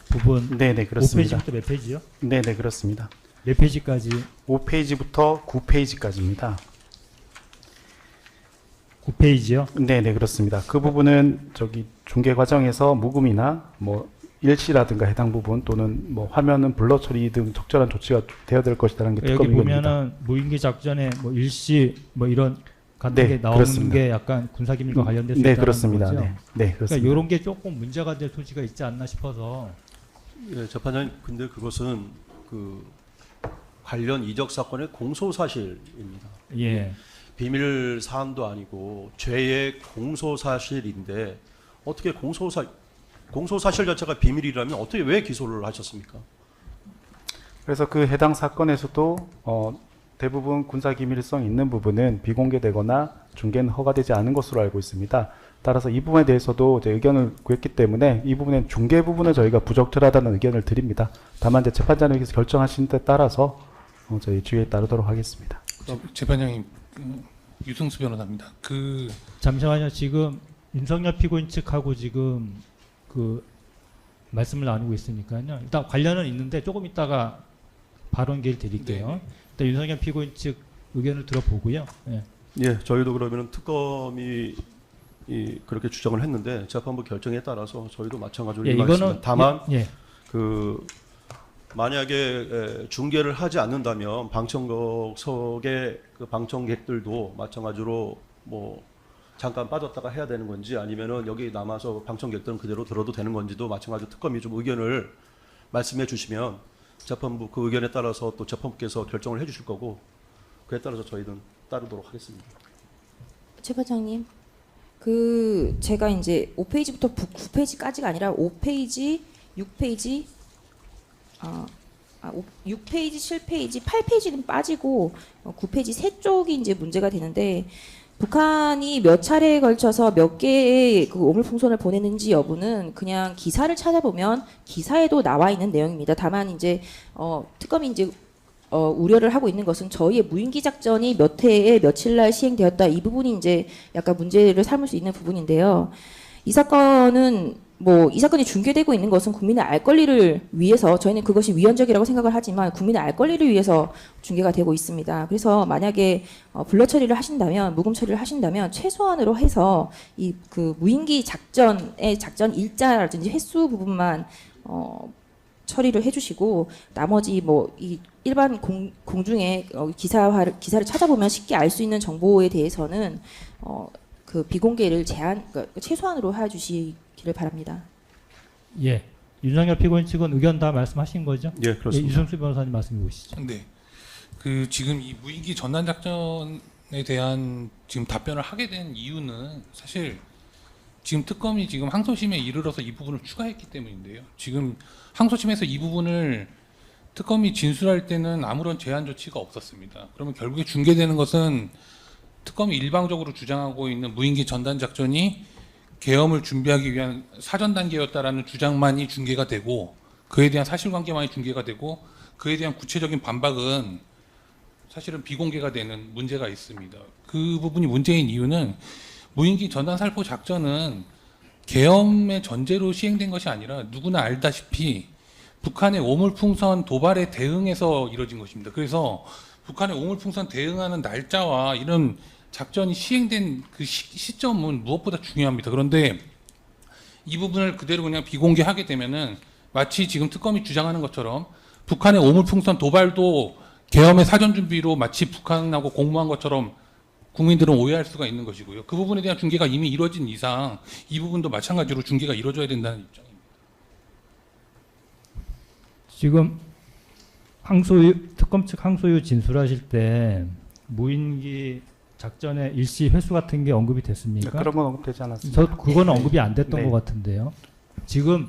부분 네네 그렇습니다. 5페이지부터 몇 페이지요? 네네 그렇습니다. 몇 페이지까지? 5페이지부터 9페이지까지입니다. 9페이지요? 네네 그렇습니다. 그 부분은 저기 중계 과정에서 무금이나 뭐 일시라든가 해당 부분 또는 뭐 화면은 블러 처리 등 적절한 조치가 되어야 될 것이라는 게 여기 특검 의견입니다. 보면은 무인기 작전에 뭐 일시 뭐 이런 같은 네, 게 나오는 그렇습니다. 게 약간 군사기밀과 관련될 수 네 있다는 그렇습니다. 거죠. 네, 네 그렇습니다. 그러니까 이런 게 조금 문제가 될 소지가 있지 않나 싶어서. 예, 재판장님, 근데 그것은 그 관련 이적 사건의 공소 사실입니다. 예. 비밀 사안도 아니고 죄의 공소 사실인데 어떻게 공소 사실 자체가 비밀이라면 어떻게 왜 기소를 하셨습니까? 그래서 그 해당 사건에서도 대부분 군사기밀성 있는 부분은 비공개되거나 중계는 허가되지 않은 것으로 알고 있습니다. 따라서 이 부분에 대해서도 이제 의견을 구했기 때문에 이 부분의 중계 부분은 저희가 부적절하다는 의견을 드립니다. 다만 이제 재판장님께서 결정하신 데 따라서 저희 주의에 따르도록 하겠습니다. 재판장님, 유승수 변호사입니다. 잠시만요. 지금 윤석열 피고인 측하고 지금 그 말씀을 나누고 있으니까요. 일단 관련은 있는데 조금 있다가 발언 기회를 드릴게요. 일단 윤석열 피고인 측 의견을 들어보고요. 예. 예, 저희도 그러면 특검이 그렇게 주장을 했는데 재판부 결정에 따라서 저희도 마찬가지로 예, 임하겠습니다. 이거는 다만 예. 그 만약에 중계를 하지 않는다면 방청석의 그 방청객들도 마찬가지로 뭐 잠깐 빠졌다가 해야 되는 건지 아니면은 여기 남아서 방청객들은 그대로 들어도 되는 건지도 마찬가지로 특검이 좀 의견을 말씀해 주시면 재판부 그 의견에 따라서 또 재판부께서 결정을 해 주실 거고 그에 따라서 저희는 따르도록 하겠습니다. 재판장님, 제가 이제 5페이지부터 9페이지까지가 아니라 5페이지, 6페이지, 6페이지, 7페이지, 8페이지는 빠지고 9페이지 세 쪽이 이제 문제가 되는데 북한이 몇 차례에 걸쳐서 몇 개의 그 오물풍선을 보냈는지 여부는 그냥 기사를 찾아보면 기사에도 나와 있는 내용입니다. 다만 이제 특검이 이제 우려를 하고 있는 것은 저희의 무인기 작전이 몇 해에 며칠 날 시행되었다 이 부분이 이제 약간 문제를 삼을 수 있는 부분인데요. 이 사건이 중계되고 있는 것은 국민의 알 권리를 위해서 저희는 그것이 위헌적이라고 생각을 하지만 국민의 알 권리를 위해서 중계가 되고 있습니다. 그래서 만약에 불러 처리를 하신다면 무금 처리를 하신다면 최소한으로 해서 이 그 무인기 작전의 작전 일자라든지 횟수 부분만 처리를 해주시고 나머지 뭐 이 일반 공중에 기사를 찾아보면 쉽게 알 수 있는 정보에 대해서는 그 비공개를 그러니까 최소한으로 해주시기를 바랍니다. 예. 윤석열 피고인 측은 의견 다 말씀하신 거죠? 예, 그렇습니다. 유승수 변호사님 말씀해 보시죠. 네. 지금 이 무인기 전단 작전에 대한 지금 답변을 하게 된 이유는 사실 지금 특검이 지금 항소심에 이르러서 이 부분을 추가했기 때문인데요. 지금 항소심에서 이 부분을 특검이 진술할 때는 아무런 제한 조치가 없었습니다. 그러면 결국에 중계되는 것은 특검이 일방적으로 주장하고 있는 무인기 전단 작전이 계엄을 준비하기 위한 사전 단계였다라는 주장만이 중계가 되고 그에 대한 사실관계만이 중계가 되고 그에 대한 구체적인 반박은 사실은 비공개가 되는 문제가 있습니다. 그 부분이 문제인 이유는 무인기 전단 살포 작전은 계엄의 전제로 시행된 것이 아니라 누구나 알다시피 북한의 오물풍선 도발에 대응해서 이뤄진 것입니다. 그래서 북한의 오물풍선 대응하는 날짜와 이런 작전이 시행된 그 시점은 무엇보다 중요합니다. 그런데 이 부분을 그대로 그냥 비공개하게 되면은 마치 지금 특검이 주장하는 것처럼 북한의 오물풍선 도발도 계엄의 사전 준비로 마치 북한하고 공모한 것처럼 국민들은 오해할 수가 있는 것이고요. 그 부분에 대한 중계가 이미 이루어진 이상 이 부분도 마찬가지로 중계가 이루어져야 된다는 입장입니다. 지금 특검 측 항소유 진술하실 때 무인기 작전의 일시 횟수 같은 게 언급이 됐습니까? 그런 건 언급되지 않았습니다. 저 그거는 언급이 안 됐던 네. 것 같은데요. 지금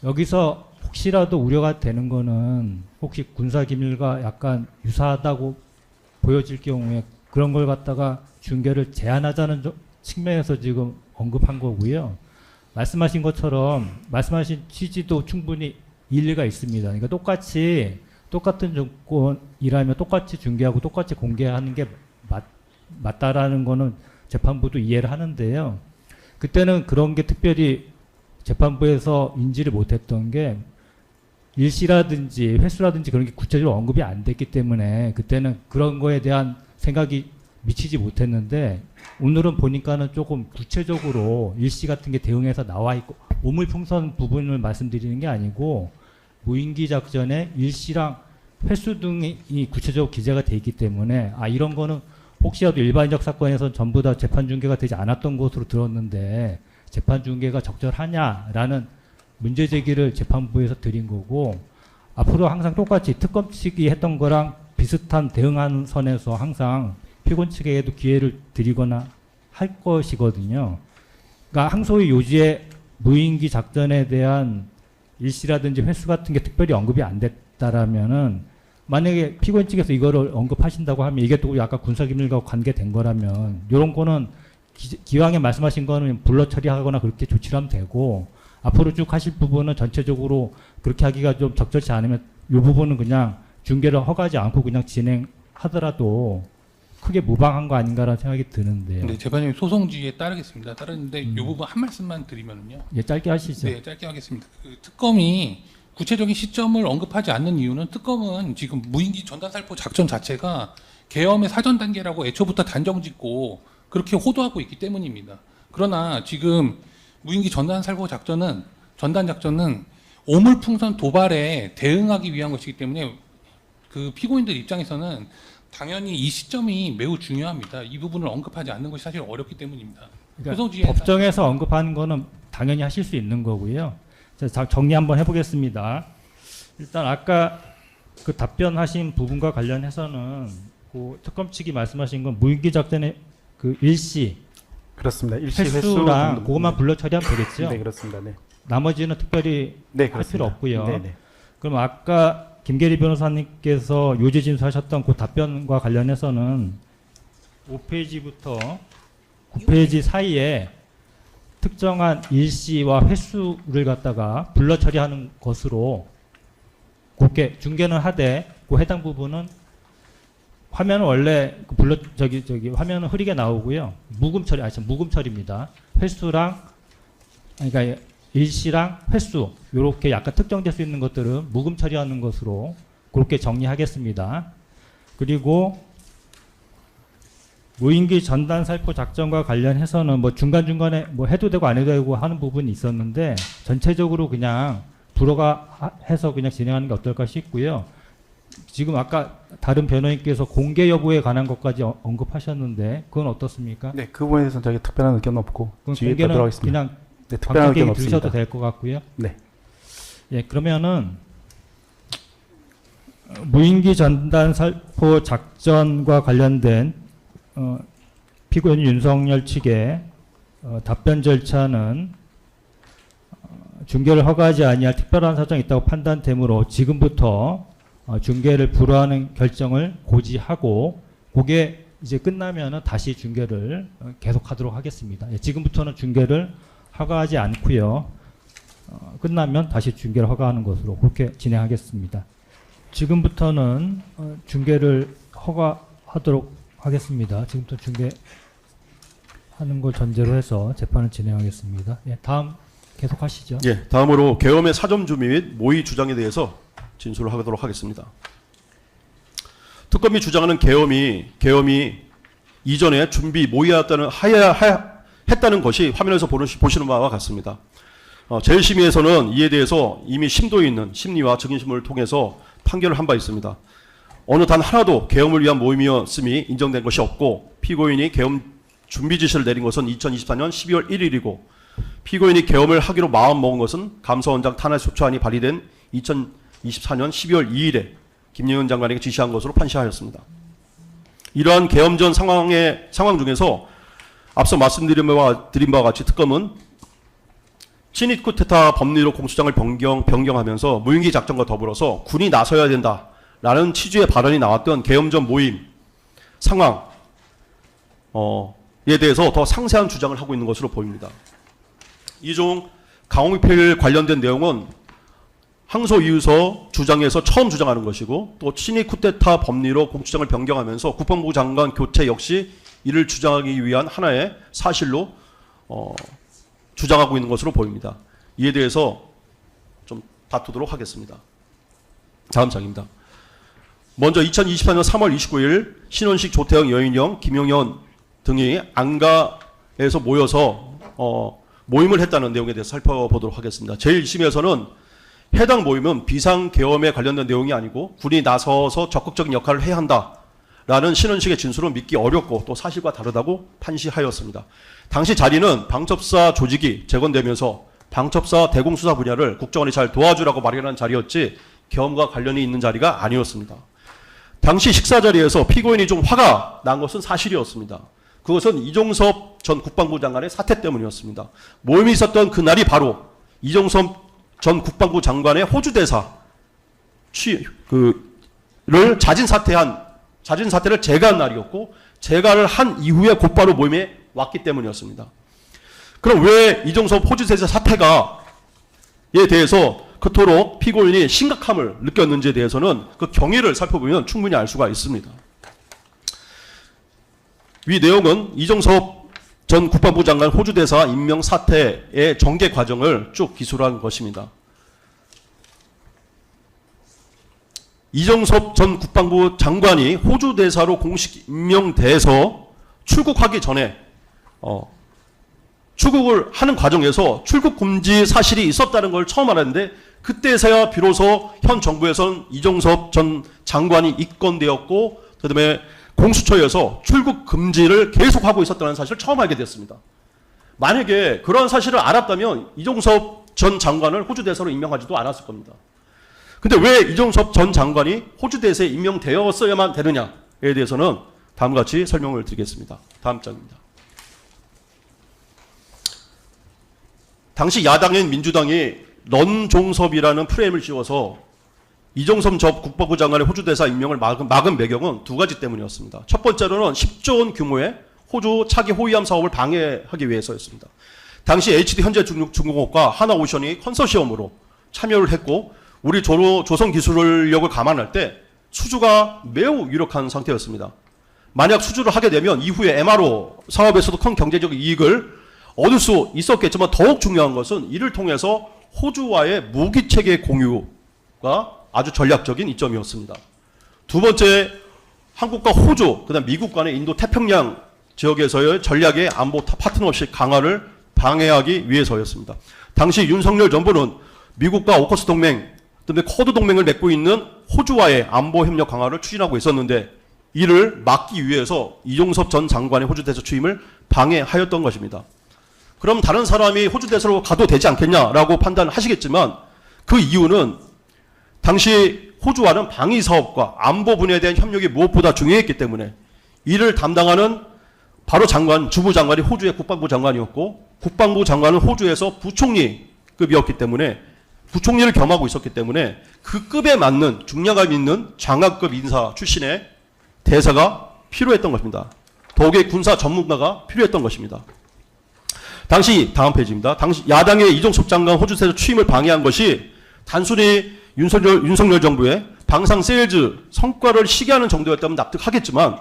여기서 혹시라도 우려가 되는 거는 혹시 군사 기밀과 약간 유사하다고 보여질 경우에 그런 걸 갖다가 중계를 제한하자는 측면에서 지금 언급한 거고요. 말씀하신 것처럼 말씀하신 취지도 충분히 일리가 있습니다. 그러니까 똑같은 정권이라면 똑같이 중계하고 똑같이 공개하는 게 맞다라는 거는 재판부도 이해를 하는데요. 그때는 그런 게 특별히 재판부에서 인지를 못했던 게 일시라든지 횟수라든지 그런 게 구체적으로 언급이 안 됐기 때문에 그때는 그런 거에 대한 생각이 미치지 못했는데 오늘은 보니까는 조금 구체적으로 일시 같은 게 대응해서 나와 있고 오물풍선 부분을 말씀드리는 게 아니고 무인기 작전의 일시랑 횟수 등이 구체적으로 기재가 돼 있기 때문에 이런 거는 혹시라도 일반적 사건에서 전부 다 재판 중계가 되지 않았던 것으로 들었는데 재판 중계가 적절하냐라는 문제 제기를 재판부에서 드린 거고 앞으로 항상 똑같이 특검 측이 했던 거랑 비슷한 대응하는 선에서 항상 피고인 측에도 기회를 드리거나 할 것이거든요. 그러니까 항소의 요지에 무인기 작전에 대한 일시라든지 횟수 같은 게 특별히 언급이 안 됐다라면은 만약에 피고인 측에서 이거를 언급하신다고 하면 이게 또 아까 군사기밀과 관계된 거라면 이런 거는 기왕에 말씀하신 거는 불러 처리하거나 그렇게 조치를 하면 되고 앞으로 쭉 하실 부분은 전체적으로 그렇게 하기가 좀 적절치 않으면 이 부분은 그냥 중계를 허가하지 않고 그냥 진행하더라도 크게 무방한 거 아닌가라는 생각이 드는데요. 네, 재판장님 소송지에 따르겠습니다. 따르는데 이 부분 한 말씀만 드리면요. 예, 짧게 하시죠. 네, 짧게 하겠습니다. 그 특검이 구체적인 시점을 언급하지 않는 이유는 특검은 지금 무인기 전단살포 작전 자체가 계엄의 사전 단계라고 애초부터 단정짓고 그렇게 호도하고 있기 때문입니다. 그러나 지금 무인기 전단살포 작전은 전단 작전은 오물풍선 도발에 대응하기 위한 것이기 때문에 그 피고인들 입장에서는 당연히 이 시점이 매우 중요합니다. 이 부분을 언급하지 않는 것이 사실 어렵기 때문입니다. 그러니까 법정에서 언급하는 거는 당연히 하실 수 있는 거고요. 자, 정리 한번 해보겠습니다. 일단 아까 그 답변하신 부분과 관련해서는 그 특검 측이 말씀하신 건 무인기 작전의 그 일시 그렇습니다. 일시 횟수랑 횟수 그것만 불러 처리하면 되겠죠. 네, 그렇습니다. 네. 나머지는 특별히 네, 할 그렇습니다. 필요 없고요. 네, 네. 그럼 아까 김계리 변호사님께서 요지 진술하셨던 그 답변과 관련해서는 5페이지부터 9페이지 사이에 특정한 일시와 횟수를 갖다가 불러 처리하는 것으로 그렇게 중계는 하되 그 해당 부분은 화면은 원래 그 화면은 흐리게 나오고요. 무금 처리입니다. 횟수랑 그러니까 일시랑 횟수 이렇게 약간 특정될 수 있는 것들은 무금 처리하는 것으로 그렇게 정리하겠습니다. 그리고 무인기 전단 살포 작전과 관련해서는 뭐 중간중간에 뭐 해도 되고 안 해도 되고 하는 부분이 있었는데 전체적으로 그냥 불허가 해서 그냥 진행하는 게 어떨까 싶고요. 지금 아까 다른 변호인께서 공개 여부에 관한 것까지 언급하셨는데 그건 어떻습니까? 네, 그 부분에 대해서는 저희 특별한 의견 없고 그건 뒤에 공개는 들어가겠습니다. 그냥 네, 특별한 의견 관객이 없습니다. 들으셔도 될 것 같고요. 네. 예, 그러면은 무인기 전단 살포 작전과 관련된 피고인 윤석열 측의 답변 절차는 중계를 허가하지 아니할 특별한 사정이 있다고 판단되므로 지금부터 중계를 불허하는 결정을 고지하고 그게 이제 끝나면은 다시 중계를 계속하도록 하겠습니다. 예, 지금부터는 중계를 허가하지 않고요. 끝나면 다시 중계를 허가하는 것으로 그렇게 진행하겠습니다. 지금부터는 중계를 허가하도록 하겠습니다. 지금부터 중계하는 걸 전제로 해서 재판을 진행하겠습니다. 예, 다음 계속하시죠. 예, 다음으로 계엄의 사전 준비 및 모의 주장에 대해서 진술을 하도록 하겠습니다. 특검이 주장하는 계엄이 이전에 준비 했다는 것이 화면에서 보시는 바와 같습니다. 제1심의에서는 이에 대해서 이미 심도 있는 심리와 증인심을 통해서 판결을 한 바 있습니다. 어느 단 하나도 계엄을 위한 모임이었음이 인정된 것이 없고 피고인이 계엄 준비 지시를 내린 것은 2024년 12월 1일이고 피고인이 계엄을 하기로 마음먹은 것은 감사원장 탄핵소추안이 발의된 2024년 12월 2일에 김영현 장관에게 지시한 것으로 판시하였습니다. 이러한 계엄 전 상황 중에서 앞서 말씀드린 바와 같이 특검은 친위 쿠데타 법리로 공수장을 변경하면서 무인기 작전과 더불어서 군이 나서야 된다라는 취지의 발언이 나왔던 계엄 전 모임 상황에 대해서 더 상세한 주장을 하고 있는 것으로 보입니다. 이종 강홍필 관련된 내용은 항소이유서 주장에서 처음 주장하는 것이고 또 친위 쿠데타 법리로 공수장을 변경하면서 국방부 장관 교체 역시 이를 주장하기 위한 하나의 사실로 주장하고 있는 것으로 보입니다. 이에 대해서 좀 다투도록 하겠습니다. 다음 장입니다. 먼저 2024년 3월 29일 신원식, 조태영, 여인영, 김용현 등이 안가에서 모여서 모임을 했다는 내용에 대해서 살펴보도록 하겠습니다. 제1심에서는 해당 모임은 비상계엄에 관련된 내용이 아니고 군이 나서서 적극적인 역할을 해야 한다라는 신원식의 진술은 믿기 어렵고 또 사실과 다르다고 판시하였습니다. 당시 자리는 방첩사 조직이 재건되면서 방첩사 대공수사 분야를 국정원이 잘 도와주라고 마련한 자리였지 계엄과 관련이 있는 자리가 아니었습니다. 당시 식사 자리에서 피고인이 좀 화가 난 것은 사실이었습니다. 그것은 이종섭 전 국방부 장관의 사퇴 때문이었습니다. 모임이 있었던 그날이 바로 이종섭 전 국방부 장관의 호주 대사 를 자진 사퇴를 재가한 날이었고 재가를 한 이후에 곧바로 모임에 왔기 때문이었습니다. 그럼 왜 이종섭 호주 대사 사퇴가에 대해서 그토록 피고인이 심각함을 느꼈는지에 대해서는 그 경위를 살펴보면 충분히 알 수가 있습니다. 이 내용은 이종섭 전 국방부 장관 호주 대사 임명 사퇴의 전개 과정을 쭉 기술한 것입니다. 이종섭 전 국방부 장관이 호주 대사로 공식 임명돼서 출국하기 전에 출국을 하는 과정에서 출국 금지 사실이 있었다는 걸 처음 알았는데 그때서야 비로소 현 정부에서는 이종섭 전 장관이 입건되었고 그다음에 공수처에서 출국 금지를 계속하고 있었다는 사실을 처음 알게 됐습니다. 만약에 그런 사실을 알았다면 이종섭 전 장관을 호주 대사로 임명하지도 않았을 겁니다. 근데 왜 이종섭 전 장관이 호주 대사에 임명되었어야만 되느냐에 대해서는 다음과 같이 설명을 드리겠습니다. 다음 장입니다. 당시 야당인 민주당이 런종섭이라는 프레임을 씌워서 이종섭 전 국방부 장관의 호주 대사 임명을 막은 배경은 두 가지 때문이었습니다. 첫 번째로는 10조 원 규모의 호주 차기 호위함 사업을 방해하기 위해서였습니다. 당시 HD 현대중공업과 하나오션이 컨소시엄으로 참여를 했고 우리 조선 기술력을 감안할 때 수주가 매우 유력한 상태였습니다. 만약 수주를 하게 되면 이후에 MRO 사업에서도 큰 경제적 이익을 얻을 수 있었겠지만 더욱 중요한 것은 이를 통해서 호주와의 무기체계 공유가 아주 전략적인 이점이었습니다. 두 번째, 한국과 호주, 그다음 미국 간의 인도 태평양 지역에서의 전략의 안보 파트너십 강화를 방해하기 위해서였습니다. 당시 윤석열 정부는 미국과 오커스 동맹, 그다음에 쿼드 동맹을 맺고 있는 호주와의 안보 협력 강화를 추진하고 있었는데 이를 막기 위해서 이종섭 전 장관의 호주 대사 취임을 방해하였던 것입니다. 그럼 다른 사람이 호주 대사로 가도 되지 않겠냐라고 판단하시겠지만 그 이유는 당시 호주와는 방위 사업과 안보 분야에 대한 협력이 무엇보다 중요했기 때문에 이를 담당하는 바로 주부 장관이 호주의 국방부 장관이었고 국방부 장관은 호주에서 부총리급이었기 때문에 부총리를 겸하고 있었기 때문에 그 급에 맞는 중량감 있는 장관급 인사 출신의 대사가 필요했던 것입니다. 더욱이 군사 전문가가 필요했던 것입니다. 당시 다음 페이지입니다. 당시 야당의 이종섭 장관 호주 대사 취임을 방해한 것이 단순히 윤석열 정부의 방상 세일즈 성과를 시기하는 정도였다면 납득하겠지만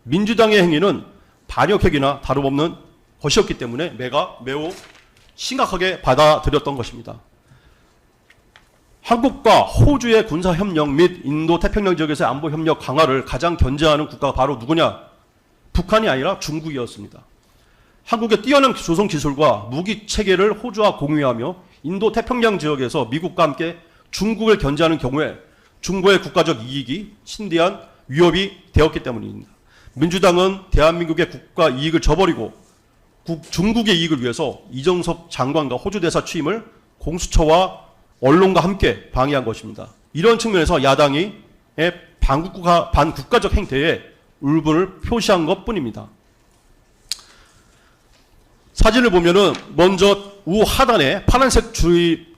민주당의 행위는 반역행위나 다름없는 것이었기 때문에 매우 심각하게 받아들였던 것입니다. 한국과 호주의 군사협력 및 인도 태평양 지역에서의 안보협력 강화를 가장 견제하는 국가가 바로 누구냐? 북한이 아니라 중국이었습니다. 한국의 뛰어난 조성 기술과 무기 체계를 호주와 공유하며 인도 태평양 지역에서 미국과 함께 중국을 견제하는 경우에 중국의 국가적 이익이 심대한 위협이 되었기 때문입니다. 민주당은 대한민국의 국가 이익을 저버리고 중국의 이익을 위해서 이정석 장관과 호주 대사 취임을 공수처와 언론과 함께 방해한 것입니다. 이런 측면에서 야당이 반국가적 행태에 울분을 표시한 것뿐입니다. 사진을 보면은 먼저 우하단에 파란색 줄이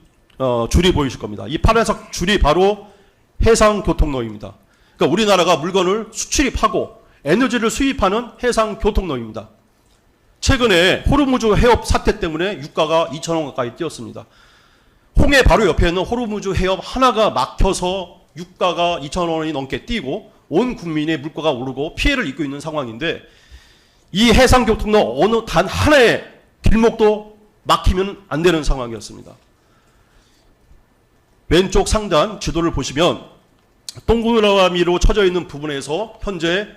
보이실 겁니다. 이 파란색 줄이 바로 해상교통로입니다. 그러니까 우리나라가 물건을 수출입하고 에너지를 수입하는 해상교통로입니다. 최근에 호르무즈 해협 사태 때문에 유가가 2,000원 가까이 뛰었습니다. 홍해 바로 옆에 있는 호르무즈 해협 하나가 막혀서 유가가 2,000원이 넘게 뛰고 온 국민의 물가가 오르고 피해를 입고 있는 상황인데 이 해상교통로 어느 단 하나의 길목도 막히면 안 되는 상황이었습니다. 왼쪽 상단 지도를 보시면 동그라미로 쳐져 있는 부분에서 현재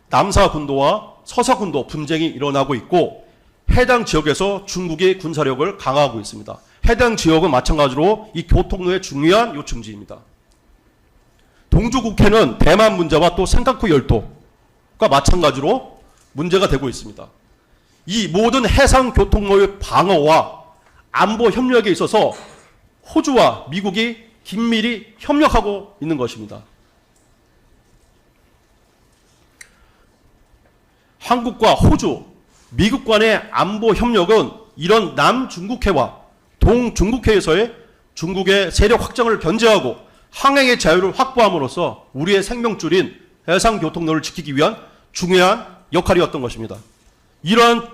남사군도와 서사군도 분쟁이 일어나고 있고 해당 지역에서 중국의 군사력을 강화하고 있습니다. 해당 지역은 마찬가지로 이 교통로의 중요한 요충지입니다. 동주국해는 대만 문제와 또 센카쿠 열도가 마찬가지로 문제가 되고 있습니다. 이 모든 해상교통로의 방어와 안보 협력에 있어서 호주와 미국이 긴밀히 협력하고 있는 것입니다. 한국과 호주, 미국 간의 안보 협력은 이런 남중국해와 동중국해에서의 중국의 세력 확장을 견제하고 항행의 자유를 확보함으로써 우리의 생명줄인 해상교통로를 지키기 위한 중요한 역할이었던 것입니다. 이러한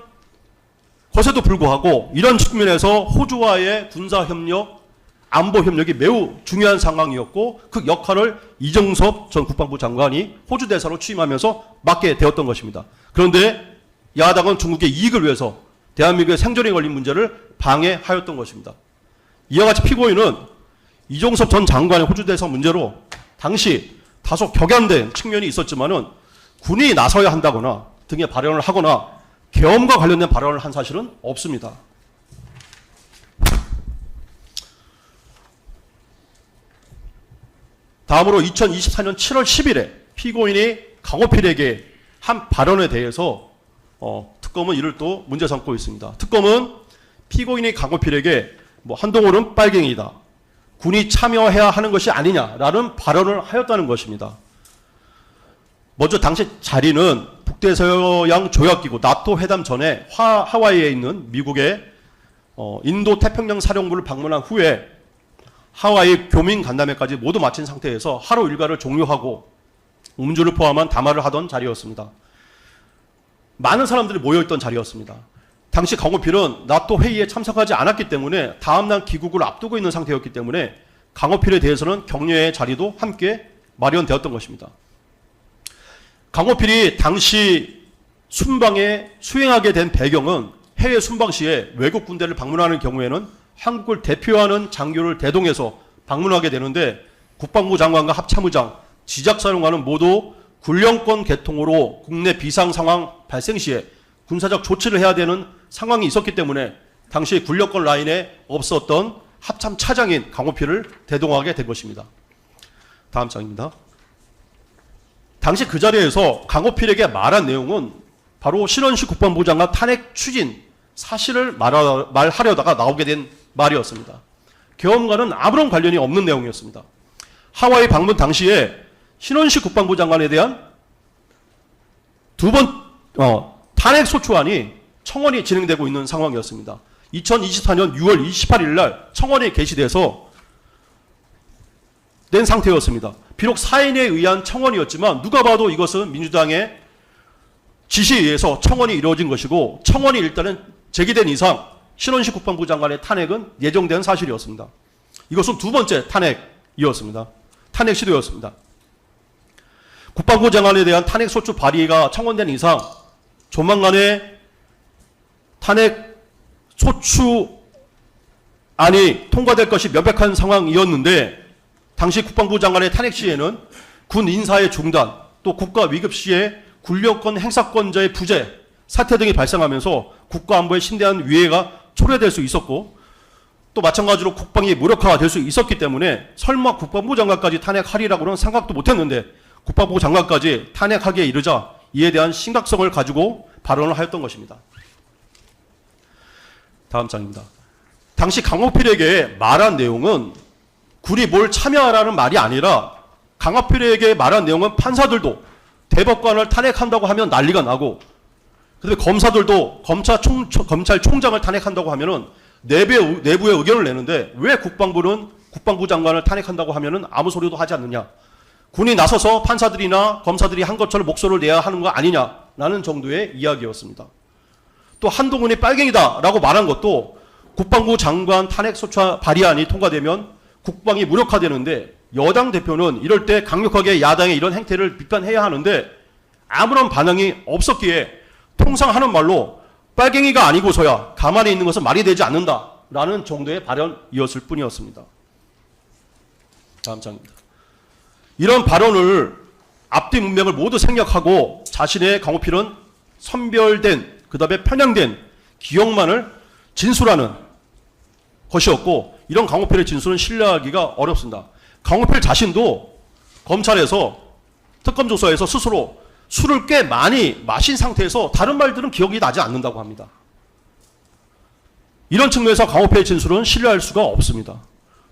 것에도 불구하고 이런 측면에서 호주와의 군사협력, 안보협력이 매우 중요한 상황이었고 그 역할을 이정석 전 국방부 장관이 호주 대사로 취임하면서 맡게 되었던 것입니다. 그런데 야당은 중국의 이익을 위해서 대한민국의 생존에 걸린 문제를 방해하였던 것입니다. 이와 같이 피고인은 이종섭 전 장관의 호주 대사 문제로 당시 다소 격양된 측면이 있었지만은 군이 나서야 한다거나 등의 발언을 하거나 계엄과 관련된 발언을 한 사실은 없습니다. 다음으로 2024년 7월 10일에 피고인이 강호필에게 한 발언에 대해서 특검은 이를 또 문제 삼고 있습니다. 특검은 피고인이 강호필에게 한동훈은 빨갱이다, 군이 참여해야 하는 것이 아니냐라는 발언을 하였다는 것입니다. 먼저 당시 자리는 북대서양 조약기구 나토 회담 전에 하와이에 있는 미국의 인도 태평양 사령부를 방문한 후에 하와이 교민 간담회까지 모두 마친 상태에서 하루 일과를 종료하고 음주를 포함한 담화를 하던 자리였습니다. 많은 사람들이 모여있던 자리였습니다. 당시 강호필은 나토 회의에 참석하지 않았기 때문에 다음날 귀국을 앞두고 있는 상태였기 때문에 강호필에 대해서는 격려의 자리도 함께 마련되었던 것입니다. 강호필이 당시 순방에 수행하게 된 배경은 해외 순방 시에 외국 군대를 방문하는 경우에는 한국을 대표하는 장교를 대동해서 방문하게 되는데 국방부 장관과 합참의장, 지작사령관은 모두 군령권 개통으로 국내 비상 상황 발생 시에 군사적 조치를 해야 되는 상황이 있었기 때문에 당시 군령권 라인에 없었던 합참 차장인 강호필을 대동하게 된 것입니다. 다음 장입니다. 당시 그 자리에서 강호필에게 말한 내용은 바로 신원식 국방부 장관 탄핵 추진 사실을 말하려다가 나오게 된 말이었습니다. 계엄과는 아무런 관련이 없는 내용이었습니다. 하와이 방문 당시에 신원식 국방부 장관에 대한 두 번 탄핵 소추안이 청원이 진행되고 있는 상황이었습니다. 2024년 6월 28일 날 청원이 개시돼서 낸 상태였습니다. 비록 사인에 의한 청원이었지만 누가 봐도 이것은 민주당의 지시에 의해서 청원이 이루어진 것이고 청원이 일단은 제기된 이상 신원식 국방부 장관의 탄핵은 예정된 사실이었습니다. 이것은 두 번째 탄핵이었습니다. 탄핵 시도였습니다. 국방부 장관에 대한 탄핵 소추 발의가 청원된 이상 조만간에 탄핵 소추안이 통과될 것이 명백한 상황이었는데 당시 국방부 장관의 탄핵 시에는 군 인사의 중단 또 국가 위급 시에 군령권 행사권자의 부재, 사태 등이 발생하면서 국가안보에 심대한 위해가 초래될 수 있었고 또 마찬가지로 국방이 무력화가 될 수 있었기 때문에 설마 국방부 장관까지 탄핵하리라고는 생각도 못했는데 국방부 장관까지 탄핵하기에 이르자 이에 대한 심각성을 가지고 발언을 하였던 것입니다. 다음 장입니다. 당시 강호필에게 말한 내용은 군이 뭘 참여하라는 말이 아니라 강호필에게 말한 내용은 판사들도 대법관을 탄핵한다고 하면 난리가 나고 그다음에 검사들도 검찰총장을 탄핵한다고 하면은 내부의 의견을 내는데 왜 국방부는 국방부 장관을 탄핵한다고 하면은 아무 소리도 하지 않느냐. 군이 나서서 판사들이나 검사들이 한 것처럼 목소리를 내야 하는 거 아니냐라는 정도의 이야기였습니다. 또 한동훈이 빨갱이다라고 말한 것도 국방부 장관 탄핵 소추 발의안이 통과되면 국방이 무력화되는데 여당 대표는 이럴 때 강력하게 야당의 이런 행태를 비판해야 하는데 아무런 반응이 없었기에 통상 하는 말로 빨갱이가 아니고서야 가만히 있는 것은 말이 되지 않는다라는 정도의 발언이었을 뿐이었습니다. 다음 장입니다. 이런 발언을 앞뒤 문맥을 모두 생략하고 자신의 강호필은 선별된 그다음에 편향된 기억만을 진술하는 것이었고 이런 강호필의 진술은 신뢰하기가 어렵습니다. 강호필 자신도 검찰에서 특검 조사에서 스스로 술을 꽤 많이 마신 상태에서 다른 말들은 기억이 나지 않는다고 합니다. 이런 측면에서 강호필의 진술은 신뢰할 수가 없습니다.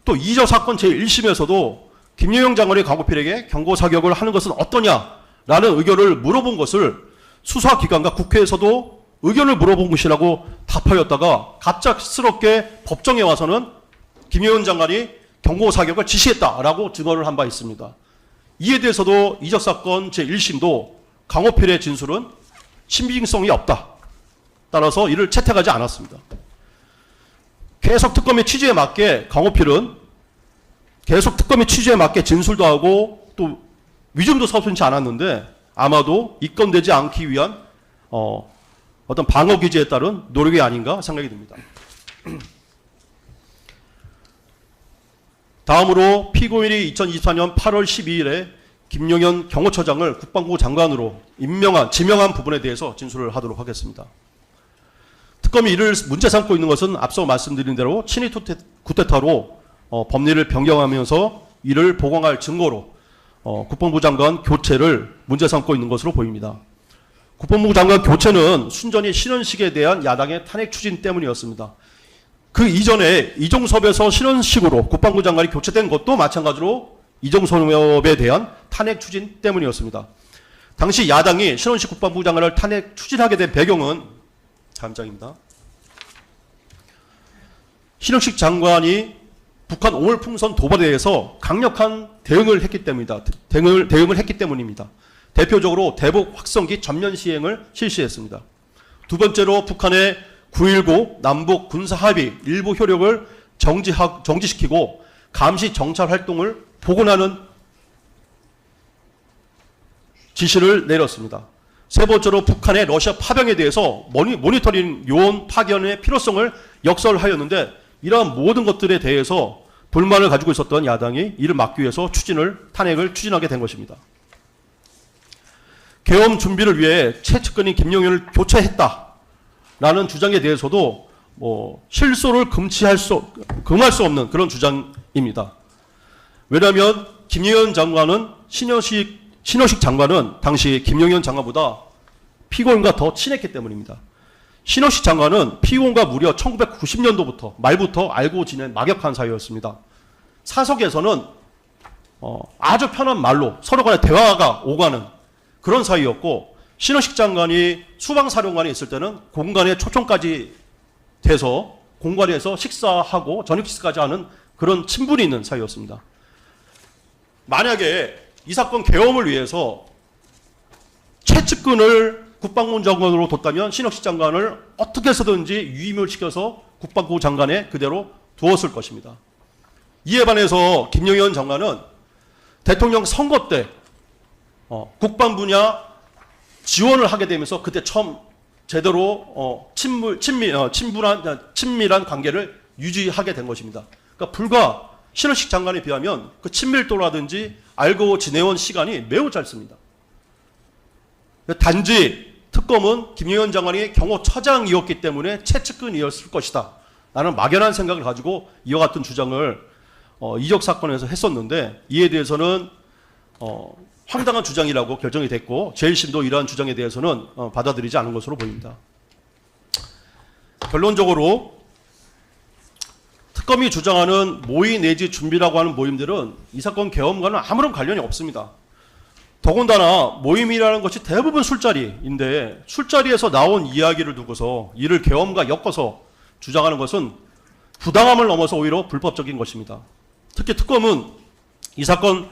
또 이저 사건 제1심에서도 김여영 장관이 강호필에게 경고 사격을 하는 것은 어떠냐라는 의견을 물어본 것을 수사기관과 국회에서도 의견을 물어본 것이라고 답하였다가 갑작스럽게 법정에 와서는 김여영 장관이 경고 사격을 지시했다라고 증언을 한 바 있습니다. 이에 대해서도 이적 사건 제1심도 강호필의 진술은 신빙성이 없다. 따라서 이를 채택하지 않았습니다. 계속 특검의 취지에 맞게 강호필은 계속 특검의 취지에 맞게 진술도 하고 또 위증도 서슴지 않았는데 아마도 입건되지 않기 위한 어떤 방어 기제에 따른 노력이 아닌가 생각이 듭니다. 다음으로 피고인이 2024년 8월 12일에 김용현 경호처장을 국방부 장관으로 지명한 부분에 대해서 진술을 하도록 하겠습니다. 특검이 이를 문제 삼고 있는 것은 앞서 말씀드린 대로 친위 쿠데타로 법리를 변경하면서 이를 보강할 증거로 국방부 장관 교체를 문제 삼고 있는 것으로 보입니다. 국방부 장관 교체는 순전히 신원식에 대한 야당의 탄핵 추진 때문이었습니다. 그 이전에 이종섭에서 신원식으로 국방부 장관이 교체된 것도 마찬가지로 이종섭에 대한 탄핵 추진 때문이었습니다. 당시 야당이 신원식 국방부 장관을 탄핵 추진하게 된 배경은 다음 장입니다. 신원식 장관이 북한 오물풍선 도발에 대해서 강력한 대응을 했기 때문입니다. 대응을 했기 때문입니다. 대표적으로 대북 확성기 전면 시행을 실시했습니다. 두 번째로 북한의 9.19 남북 군사 합의 일부 효력을 정지시키고 감시 정찰 활동을 복원하는 지시를 내렸습니다. 세 번째로 북한의 러시아 파병에 대해서 모니터링 요원 파견의 필요성을 역설하였는데 이러한 모든 것들에 대해서 불만을 가지고 있었던 야당이 이를 막기 위해서 탄핵을 추진하게 된 것입니다. 계엄 준비를 위해 최측근인 김용현을 교체했다라는 주장에 대해서도 실소를 금할 수 없는 그런 주장입니다. 왜냐하면 김용현 장관은 신원식 장관은 당시 김용현 장관보다 피고인과 더 친했기 때문입니다. 신원식 장관은 피고인과 무려 1990년도부터 말부터 알고 지낸 막역한 사이였습니다. 사석에서는 아주 편한 말로 서로 간에 대화가 오가는 그런 사이였고 신원식 장관이 수방사령관에 있을 때는 공간에 초청까지 돼서 공간에서 식사하고 저녁 식사까지 하는 그런 친분이 있는 사이였습니다. 만약에 이 사건 계엄을 위해서 최측근을 국방부 장관으로 뒀다면 신원식 장관을 어떻게 해서든지 유임을 시켜서 국방부 장관에 그대로 두었을 것입니다. 이에 반해서 김용현 장관은 대통령 선거 때 국방 분야 지원을 하게 되면서 그때 처음 제대로 친밀한 관계를 유지하게 된 것입니다. 그러니까 불과 신원식 장관에 비하면 그 친밀도라든지 알고 지내온 시간이 매우 짧습니다. 단지 특검은 김영현 장관이 경호처장이었기 때문에 최측근이었을 것이다 라는 막연한 생각을 가지고 이와 같은 주장을 이적 사건에서 했었는데, 이에 대해서는 황당한 주장이라고 결정이 됐고 제1심도 이러한 주장에 대해서는 받아들이지 않은 것으로 보입니다. 결론적으로 특검이 주장하는 모의 내지 준비라고 하는 모임들은 이 사건 계엄과는 아무런 관련이 없습니다. 더군다나 모임이라는 것이 대부분 술자리인데 술자리에서 나온 이야기를 두고서 이를 계엄과 엮어서 주장하는 것은 부당함을 넘어서 오히려 불법적인 것입니다. 특히 특검은 이 사건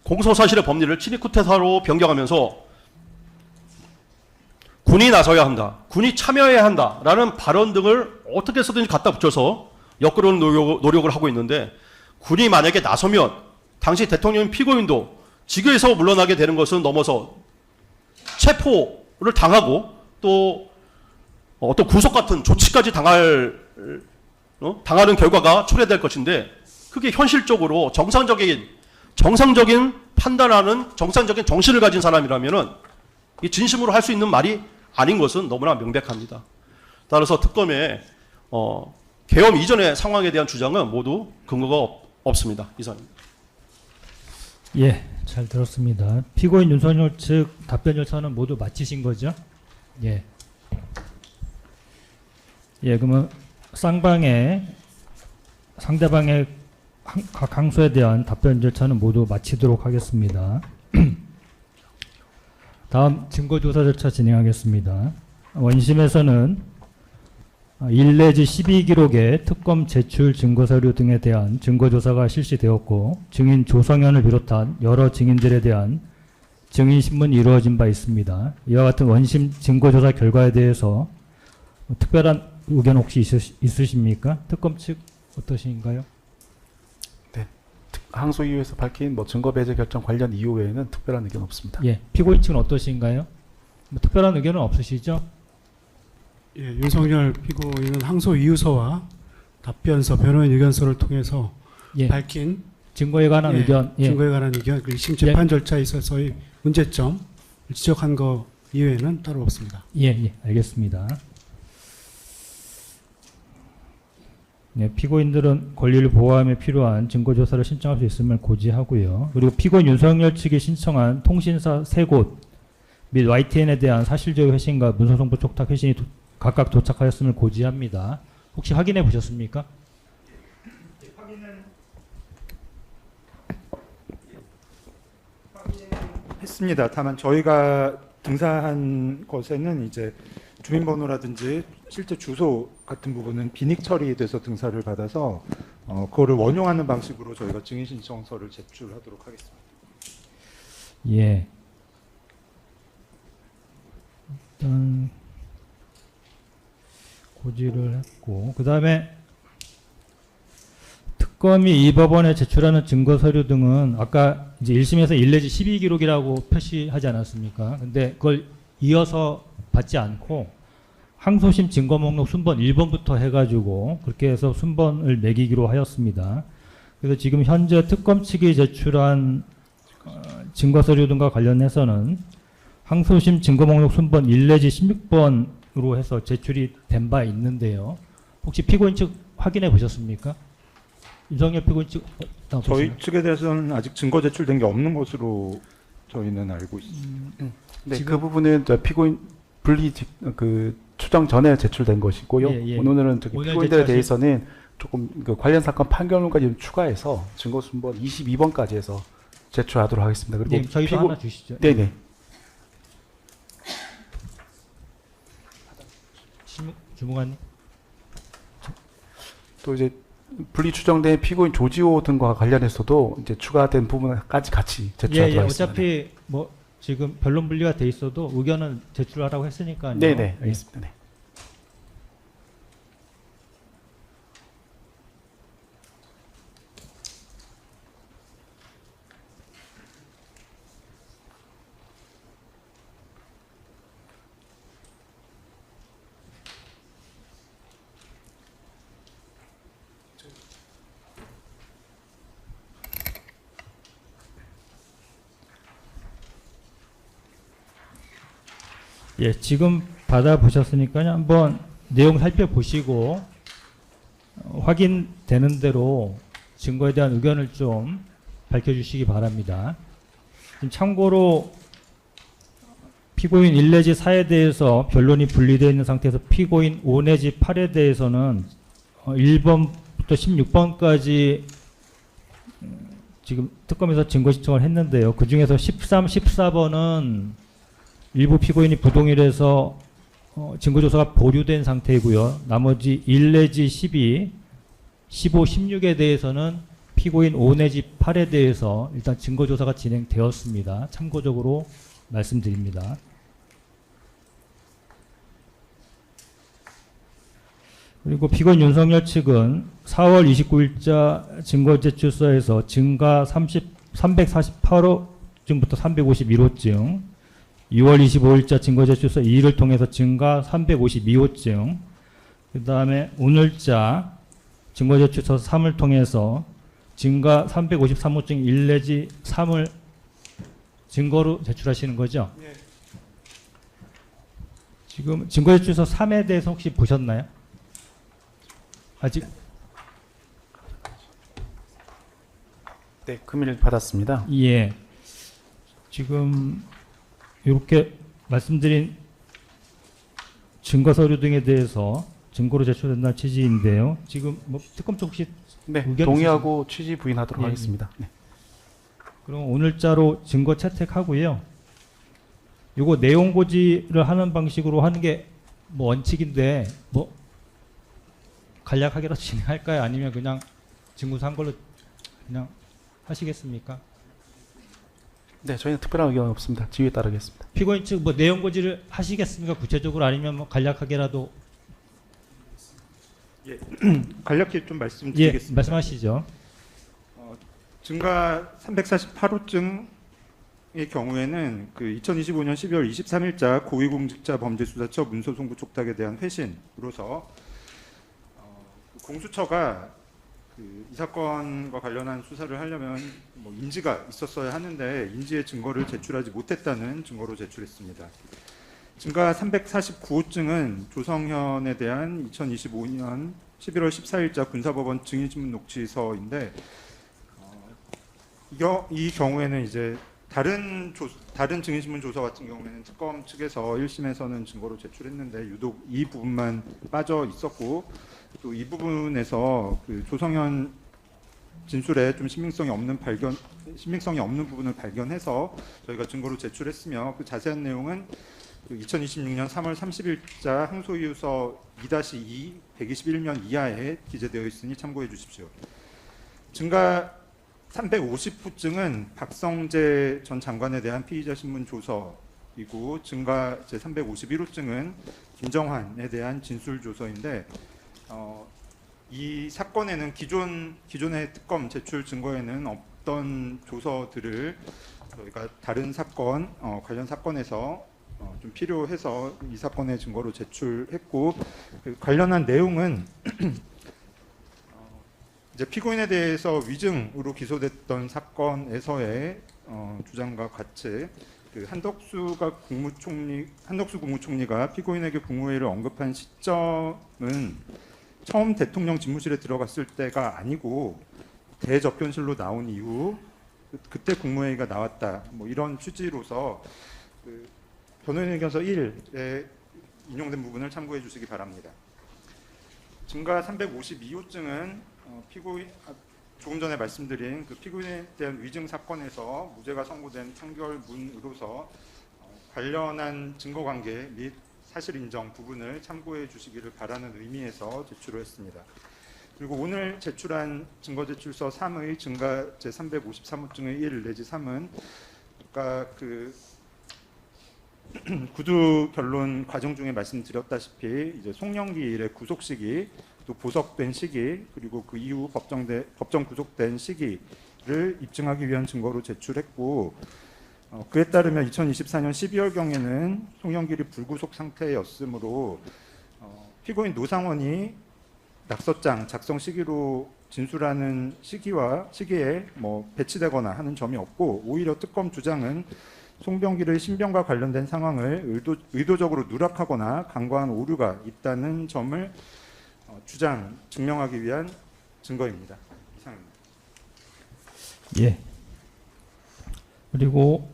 공소사실의 법리를 친위쿠데타로 변경하면서 군이 나서야 한다, 군이 참여해야 한다라는 발언 등을 어떻게 해서든지 갖다 붙여서 엮으려는 노력을 하고 있는데, 군이 만약에 나서면 당시 대통령 피고인도 직위에서 물러나게 되는 것은 넘어서 체포를 당하고 또 어떤 구속 같은 조치까지 당하는 결과가 초래될 것인데, 그게 현실적으로 정상적인 판단하는 정상적인 정신을 가진 사람이라면은 이 진심으로 할 수 있는 말이 아닌 것은 너무나 명백합니다. 따라서 특검의 계엄 이전의 상황에 대한 주장은 모두 근거가 없습니다. 이상입니다. 예, 잘 들었습니다. 피고인 윤석열 측 답변 절차는 모두 마치신 거죠? 예. 예, 그러면 쌍방의 상대방의 각 항소에 대한 답변 절차는 모두 마치도록 하겠습니다. 다음 증거조사 절차 진행하겠습니다. 원심에서는 1 내지 12기록의 특검 제출 증거서류 등에 대한 증거조사가 실시되었고 증인 조성현을 비롯한 여러 증인들에 대한 증인신문이 이루어진 바 있습니다. 이와 같은 원심 증거조사 결과에 대해서 특별한 의견 혹시 있으십니까? 특검 측 어떠신가요? 네. 항소 이유에서 밝힌 증거 배제 결정 관련 이유 외에는 특별한 의견 없습니다. 예, 피고인 측은 어떠신가요? 특별한 의견은 없으시죠? 예, 윤석열 피고인은 항소 이유서와 답변서, 변호인 의견서를 통해서 예. 밝힌 증거에 관한 의견. 예. 증거에 관한 의견, 그리고 1심 재판 절차에 있어서의 문제점 지적한 거 이외에는 따로 없습니다. 예, 예, 알겠습니다. 네, 피고인들은 권리를 보호함에 필요한 증거조사를 신청할 수 있음을 고지하고요. 그리고 피고인 윤석열 측이 신청한 통신사 3곳 및 YTN에 대한 사실적 회신과 문서송부 촉탁 회신이 각각 도착하였음을 고지합니다. 혹시 확인해 보셨습니까? 했습니다. 다만 저희가 등사한 것에는 이제 주민번호라든지 실제 주소 같은 부분은 비닉 처리돼서 등사를 받아서 그거를 원용하는 방식으로 저희가 증인 신청서를 제출하도록 하겠습니다. 예. 일단 고지를 했고, 그 다음에 특검이 이 법원에 제출하는 증거 서류 등은 아까 이제 1심에서 1 내지 12기록이라고 표시하지 않았습니까? 근데 그걸 이어서 받지 않고 항소심 증거 목록 순번 1번부터 해가지고 그렇게 해서 순번을 매기기로 하였습니다. 그래서 지금 현재 특검 측이 제출한 증거 서류 등과 관련해서는 항소심 증거 목록 순번 1 내지 16번으로 해서 제출이 된 바 있는데요. 혹시 피고인 측 확인해 보셨습니까? 윤석열 피고인 측 저희 측에 대해서는 아직 증거 제출된 게 없는 것으로 저희는 알고 있습니다. 네, 그 부분은 피고인 분리 추정 전에 제출된 것이고요. 예, 예. 오늘은 오늘 피고인들에 제출하신- 대해서는 조금 관련 사건 판결문까지 좀 추가해서 증거 순번 22번까지 해서 제출하도록 하겠습니다. 그리고 네, 저희도 하나 주시죠. 네네. 주무관님. 또 이제 분리 추정된 피고인 조지호 등과 관련해서도 이제 추가된 부분까지 같이 제출하도록 예, 예. 하겠습니다. 어차피 뭐 지금 변론 분리가 돼 있어도 의견은 제출하라고 했으니까요. 네네, 예. 알겠습니다. 네. 예, 지금 받아보셨으니까요. 한번 내용 살펴보시고 확인되는 대로 증거에 대한 의견을 좀 밝혀주시기 바랍니다. 지금 참고로 피고인 1 내지 4에 대해서 변론이 분리되어 있는 상태에서 피고인 5 내지 8에 대해서는 1번부터 16번까지 지금 특검에서 증거 신청을 했는데요. 그 중에서 13, 14번은 일부 피고인이 부동일해서 증거조사가 보류된 상태이고요. 나머지 1 내지 12, 15, 16에 대해서는 피고인 5 내지 8에 대해서 일단 증거조사가 진행되었습니다. 참고적으로 말씀드립니다. 그리고 피고인 윤석열 측은 4월 29일자 증거제출서에서 증가 348호증부터 351호증, 2월 25일자 증거제출서 2를 통해서 증가 352호증, 그 다음에 오늘자 증거제출서 3을 통해서 증가 353호증 1 내지 3을 증거로 제출하시는 거죠? 예. 지금 증거제출서 3에 대해서 혹시 보셨나요? 아직? 네, 금일 받았습니다. 예. 지금 이렇게 말씀드린 증거 서류 등에 대해서 증거로 제출된다는 취지인데요. 지금 뭐 특검 쪽 혹시 네, 의견 동의하고 취지 부인하도록 예. 하겠습니다. 네. 그럼 오늘자로 증거 채택하고요. 이거 내용 고지를 하는 방식으로 하는 게 뭐 원칙인데 뭐 간략하게라도 진행할까요? 아니면 그냥 증거한 걸로 그냥 하시겠습니까? 네, 저희는 특별한 의견 없습니다. 지위에 따르겠습니다. 피고인 측 뭐 내용 고지를 하시겠습니까? 구체적으로 아니면 뭐 간략하게라도 간략히 좀 예 말씀드리겠습니다. 말씀하시죠. 증가 348호증의 경우에는 그 2025년 12월 23일자 고위공직자 범죄수사처 문서송부 촉탁에 대한 회신으로서 공수처가 이 사건과 관련한 수사를 하려면 뭐 인지가 있었어야 하는데 인지의 증거를 제출하지 못했다는 증거로 제출했습니다. 증가 349호증은 조성현에 대한 2025년 11월 14일자 군사법원 증인신문 녹취서인데 이 경우에는 이제 다른 증인신문 조서 같은 경우에는 특검 측에서 1심에서는 증거로 제출했는데 유독 이 부분만 빠져 있었고 또 이 부분에서 그 조성현 진술에 좀 신빙성이 없는 부분을 발견해서 저희가 증거로 제출했으며 그 자세한 내용은 그 2026년 3월 30일자 항소이유서 2-2 121면 이하에 기재되어 있으니 참고해 주십시오. 증가 350호증은 박성재 전 장관에 대한 피의자 신문 조서이고 증가 제351호증은 김정환에 대한 진술 조서인데 이 사건에는 기존의 특검 제출 증거에는 없던 조서들을 저희가 다른 사건 관련 사건에서 좀 필요해서 이 사건의 증거로 제출했고 그 관련한 내용은 이제 피고인에 대해서 위증으로 기소됐던 사건에서의 주장과 같이 그 한덕수 국무총리가 피고인에게 국무회의를 언급한 시점은 처음 대통령 집무실에 들어갔을 때가 아니고 대접견실로 나온 이후 그때 국무회의가 나왔다. 뭐 이런 취지로서 그 변호인 의견서 1에 인용된 부분을 참고해 주시기 바랍니다. 증가 352호증은 조금 전에 말씀드린 그 피고인에 대한 위증 사건에서 무죄가 선고된 판결문으로서 관련한 증거관계 및 사실 인정 부분을 참고해 주시기를 바라는 의미에서 제출을 했습니다. 그리고 오늘 제출한 증거제출서 3의 증가 제353호증의 1 내지 3은 아까 그 구두 결론 과정 중에 말씀드렸다시피 이제 송영기 일의 구속 시기, 또 보석된 시기, 그리고 그 이후 법정 구속된 시기를 입증하기 위한 증거로 제출했고 그에 따르면 2024년 12월경에는 송영길이 불구속 상태였으므로 피고인 노상원이 낙서장 작성 시기로 진술하는 시기에 뭐 배치되거나 하는 점이 없고 오히려 특검 주장은 송병기를 신병과 관련된 상황을 의도적으로 누락하거나 간과한 오류가 있다는 점을 증명하기 위한 증거입니다. 이상입니다. 예. 그리고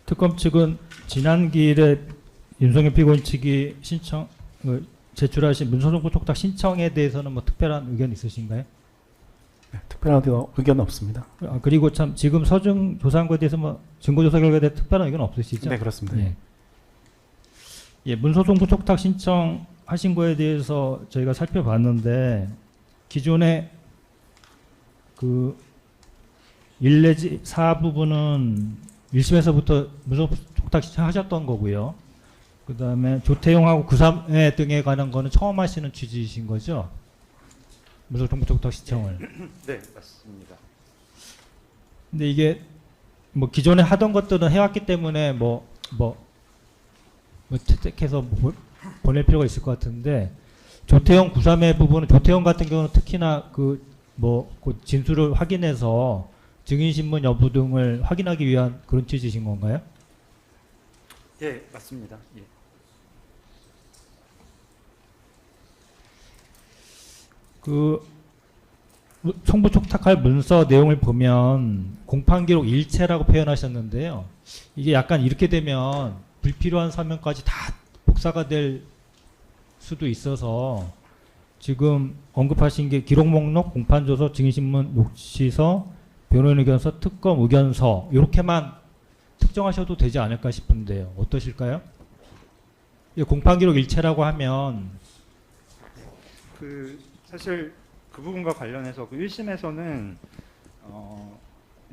특검 측은 지난 기일에 윤석열 피고인 측이 제출하신 문서송부 촉탁 신청에 대해서는 뭐 특별한 의견 있으신가요? 네, 특별한 의견은 없습니다. 그리고 참 지금 서중 조사한 것에 대해서 뭐 증거조사 결과에 대해 특별한 의견 없으시죠? 네, 그렇습니다. 예. 예, 문서송부 촉탁 신청하신 거에 대해서 저희가 살펴봤는데 기존에 그 1 내지 4 부분은 1심에서부터 문서 촉탁 신청하셨던 거고요. 그 다음에 조태용하고 구삼회 등에 관한 거는 처음 하시는 취지이신 거죠? 문서 촉탁 신청을. 네, 맞습니다. 근데 이게 뭐 기존에 하던 것들은 해왔기 때문에 뭐 채택해서 보낼 필요가 있을 것 같은데 조태용 구삼회 부분은 조태용 같은 경우는 특히나 그 진술을 확인해서 증인신문 여부 등을 확인하기 위한 그런 취지이신 건가요? 예, 맞습니다. 예. 그 송부 촉탁할 문서 내용을 보면 공판기록 일체라고 표현하셨는데요. 이게 약간 이렇게 되면 불필요한 서면까지 다 복사가 될 수도 있어서 지금 언급하신 게 기록 목록, 공판조서, 증인신문 녹취서, 변호인 의견서, 특검 의견서 이렇게만 특정하셔도 되지 않을까 싶은데요. 어떠실까요? 공판기록 일체라고 하면 사실 그 부분과 관련해서 1심에서는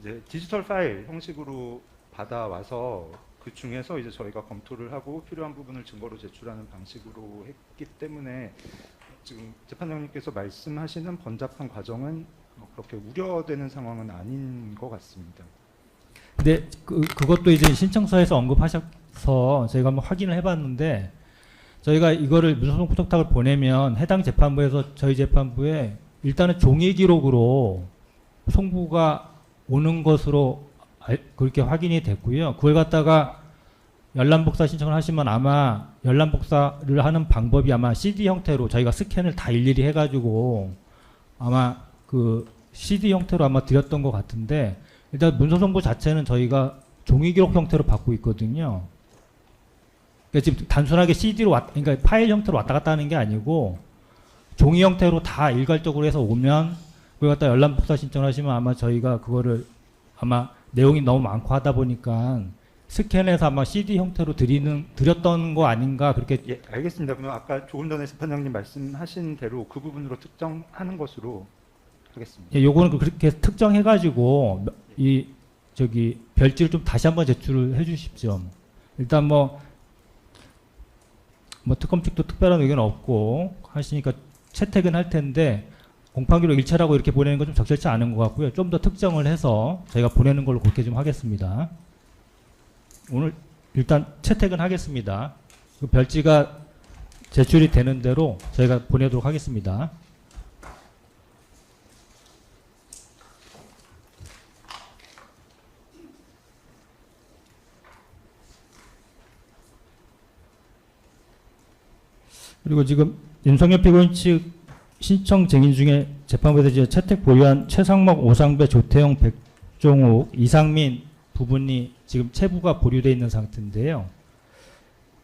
이제 디지털 파일 형식으로 받아와서 그 중에서 이제 저희가 검토를 하고 필요한 부분을 증거로 제출하는 방식으로 했기 때문에 지금 재판장님께서 말씀하시는 번잡한 과정은 그렇게 우려되는 상황은 아닌 것 같습니다. 근데 그것도 이제 신청서에서 언급하셔서 저희가 한번 확인을 해봤는데 저희가 이거를 문서송부 촉탁을 보내면 해당 재판부에서 저희 재판부에 일단은 종이 기록으로 송부가 오는 것으로 그렇게 확인이 됐고요. 그걸 갖다가 열람복사 신청을 하시면 아마 열람복사를 하는 방법이 아마 CD 형태로 저희가 스캔을 다 일일이 해가지고 아마 그 CD 형태로 아마 드렸던 것 같은데 일단 문서송부 자체는 저희가 종이 기록 형태로 받고 있거든요. 그러니까 지금 단순하게 CD로 그러니까 파일 형태로 왔다 갔다 하는 게 아니고 종이 형태로 다 일괄적으로 해서 오면 그걸 갖다 열람복사 신청을 하시면 아마 저희가 그거를 아마 내용이 너무 많고 하다 보니까 스캔해서 아마 CD 형태로 드렸던 거 아닌가 그렇게. 예, 알겠습니다. 그럼 아까 조금 전에 재판장님 말씀하신 대로 그 부분으로 특정하는 것으로 하겠습니다. 예, 요거는 그렇게 특정해가지고 이 별지를 좀 다시 한번 제출을 해주십시오. 일단 뭐 특검 측도 특별한 의견 없고 하시니까 채택은 할 텐데 공판기록 일체라고 이렇게 보내는 건 좀 적절치 않은 것 같고요. 좀 더 특정을 해서 저희가 보내는 걸로 그렇게 좀 하겠습니다. 오늘 일단 채택은 하겠습니다. 그 별지가 제출이 되는 대로 저희가 보내도록 하겠습니다. 그리고 지금 윤석열 피고인 측 신청 증인 중에 재판부에서 이제 채택 보유한 최상목, 오상배, 조태용, 백종욱, 이상민 부분이 지금 체부가 보류되어 있는 상태인데요.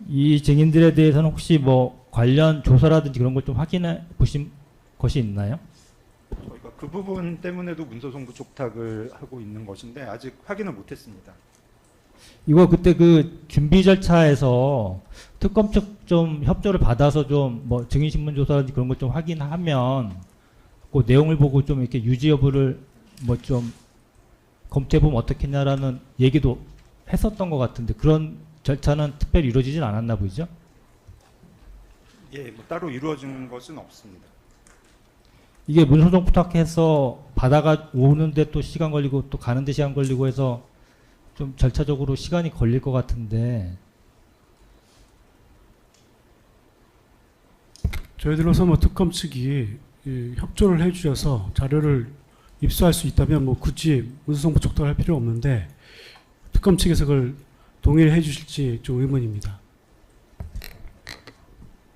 이 증인들에 대해서는 혹시 뭐 관련 조사라든지 그런 걸 좀 확인해 보신 것이 있나요? 저희가 그 부분 때문에도 문서송부 촉탁을 하고 있는 것인데 아직 확인을 못했습니다. 이거 그때 그 준비 절차에서 특검 측 좀 협조를 받아서 좀 뭐 증인신문 조사라든지 그런 걸 좀 확인하면 그 내용을 보고 좀 이렇게 유지 여부를 뭐 좀 검토해보면 어떻겠냐라는 얘기도 했었던 것 같은데 그런 절차는 특별히 이루어지진 않았나 보이죠? 예, 뭐 따로 이루어진 것은 없습니다. 이게 문서송 부탁해서 받아가 오는데 또 시간 걸리고 또 가는데 시간 걸리고 해서 좀 절차적으로 시간이 걸릴 것 같은데. 저희들로서 뭐 특검 측이 협조를 해주셔서 자료를 입수할 수 있다면 뭐 굳이 문서송부 촉탁할 필요 없는데 특검 측에서 그걸 동의를 해주실지 좀 의문입니다.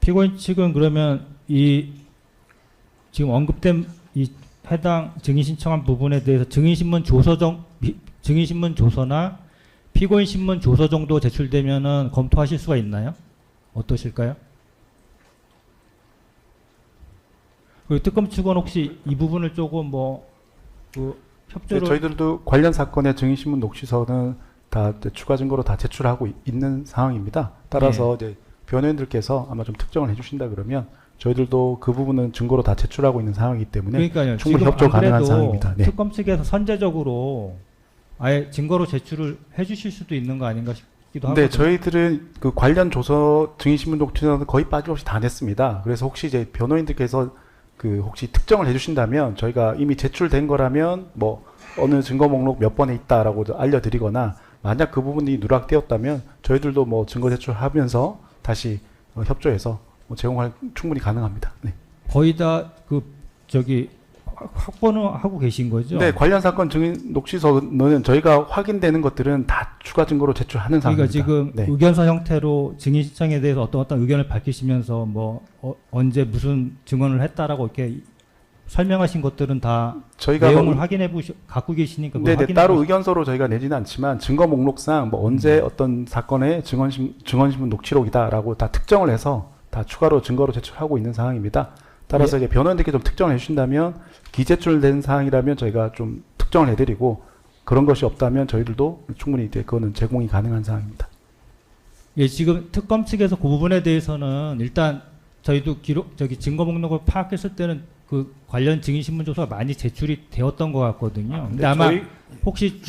피고인 측은 그러면 이 지금 언급된 이 해당 증인 신청한 부분에 대해서 증인신문 조서나 피고인 신문 조서 정도 제출되면은 검토하실 수가 있나요? 어떠실까요? 그리고 특검 측은 혹시 이 부분을 조금 그 네, 협조를 저희들도 관련 사건의 증인신문 녹취서는 다 이제 추가 증거로 다 제출하고 있는 상황입니다. 따라서 이제 변호인들께서 아마 좀 특정을 해주신다 그러면 저희들도 그 부분은 증거로 다 제출하고 있는 상황이기 때문에 그러니까요. 충분히 지금 협조 안 가능한 그래도 상황입니다. 네. 특검 측에서 선제적으로 아예 증거로 제출을 해주실 수도 있는 거 아닌가 싶기도 하거든요. 네, 저희들은 그 관련 조서 증인신문 녹취서는 거의 빠짐없이 다 냈습니다. 그래서 혹시 이제 변호인들께서 그 혹시 특정을 해주신다면 저희가 이미 제출된 거라면 뭐 어느 증거 목록 몇 번에 있다라고 알려드리거나 만약 그 부분이 누락되었다면 저희들도 뭐 증거 제출하면서 다시 협조해서 뭐 제공할 충분히 가능합니다. 네. 거의 다 확보는 하고 계신 거죠? 네, 관련 사건 증인 녹취서는 저희가 확인되는 것들은 다 추가 증거로 제출하는 그러니까 상황입니다. 지금 네. 의견서 형태로 증인 신청에 대해서 어떤 의견을 밝히시면서 언제 무슨 증언을 했다라고 이렇게 설명하신 것들은 다 저희가 내용을 갖고 계시니까 그걸 네네, 확인해 따로 보시- 의견서로 저희가 내지는 않지만 증거 목록상 뭐 언제 어떤 사건의 증언신문 녹취록이다라고 다 특정을 해서 다 추가로 증거로 제출하고 있는 상황입니다. 따라서 이제 변호인들께 좀 특정을 해주신다면 기제출된 사항이라면 저희가 좀 특정을 해드리고 그런 것이 없다면 저희들도 충분히 이제 그거는 제공이 가능한 사항입니다. 예, 지금 특검 측에서 그 부분에 대해서는 일단 저희도 증거 목록을 파악했을 때는 그 관련 증인 신문 조서가 많이 제출이 되었던 것 같거든요. 근데 네, 아마 저희- 혹시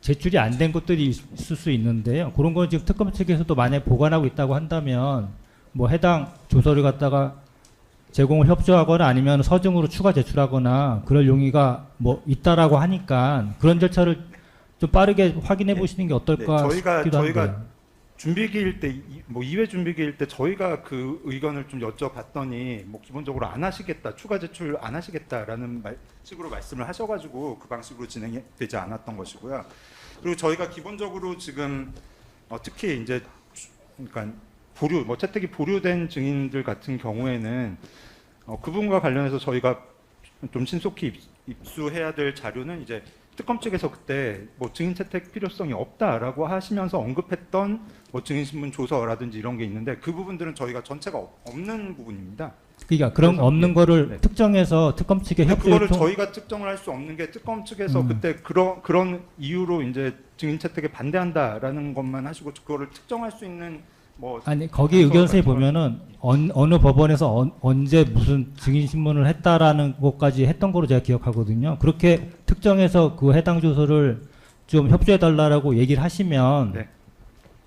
제출이 안 된 것들이 있을 수 있는데요. 그런 건 지금 특검 측에서도 만약 보관하고 있다고 한다면 뭐 해당 조서를 갖다가 제공을 협조하거나 아니면 서증으로 추가 제출하거나 그럴 용의가 뭐 있다라고 하니까 그런 절차를 좀 빠르게 확인해 보시는 게 어떨까 네, 싶기도 저희가 한데요. 준비기일 때, 뭐 2회 준비기일 때 저희가 그 의견을 좀 여쭤봤더니 뭐 기본적으로 안 하시겠다, 추가 제출 안 하시겠다라는 식으로 말씀을 하셔가지고 그 방식으로 진행이 되지 않았던 것이고요. 그리고 저희가 기본적으로 지금 특히 이제 그러니까 채택이 보류된 증인들 같은 경우에는 그 부분과 관련해서 저희가 좀 신속히 입수해야 될 자료는 이제 특검 측에서 그때 뭐 증인 채택 필요성이 없다라고 하시면서 언급했던 뭐 증인신문 조서라든지 이런 게 있는데 그 부분들은 저희가 전체가 없는 부분입니다. 그러니까 그런 그래서, 없는 네. 거를 네. 특정해서 특검 측에 근데 협조를 그거를 저희가 특정을 할 수 없는 게 특검 측에서 그때 그런 이유로 이제 증인 채택에 반대한다라는 것만 하시고 그거를 특정할 수 있는 뭐 아니 거기 의견서에 보면은 어느 법원에서 언제 무슨 증인 신문을 했다라는 것까지 했던 거로 제가 기억하거든요. 그렇게 특정해서 그 해당 조서를 좀 협조해 달라라고 얘기를 하시면 네.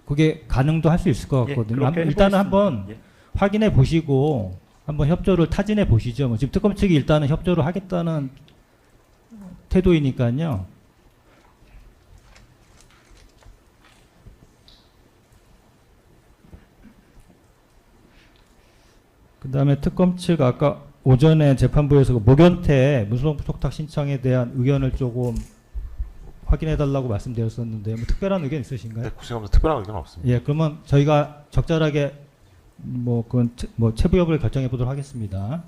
그게 가능도 할 수 있을 것 예, 같거든요. 그렇게 일단은 해보겠습니다. 한번 예. 확인해 보시고 한번 협조를 타진해 보시죠. 뭐 지금 특검 측이 일단은 협조를 하겠다는 태도이니까요. 그다음에 특검 측 아까 오전에 재판부에서 그 모견태 무소속탁 신청에 대한 의견을 조금 확인해 달라고 말씀드렸었는데 뭐 특별한 의견 있으신가요? 네, 구성하면서 특별한 의견은 없습니다. 예, 그러면 저희가 적절하게 그건 체부 여부를 결정해 보도록 하겠습니다.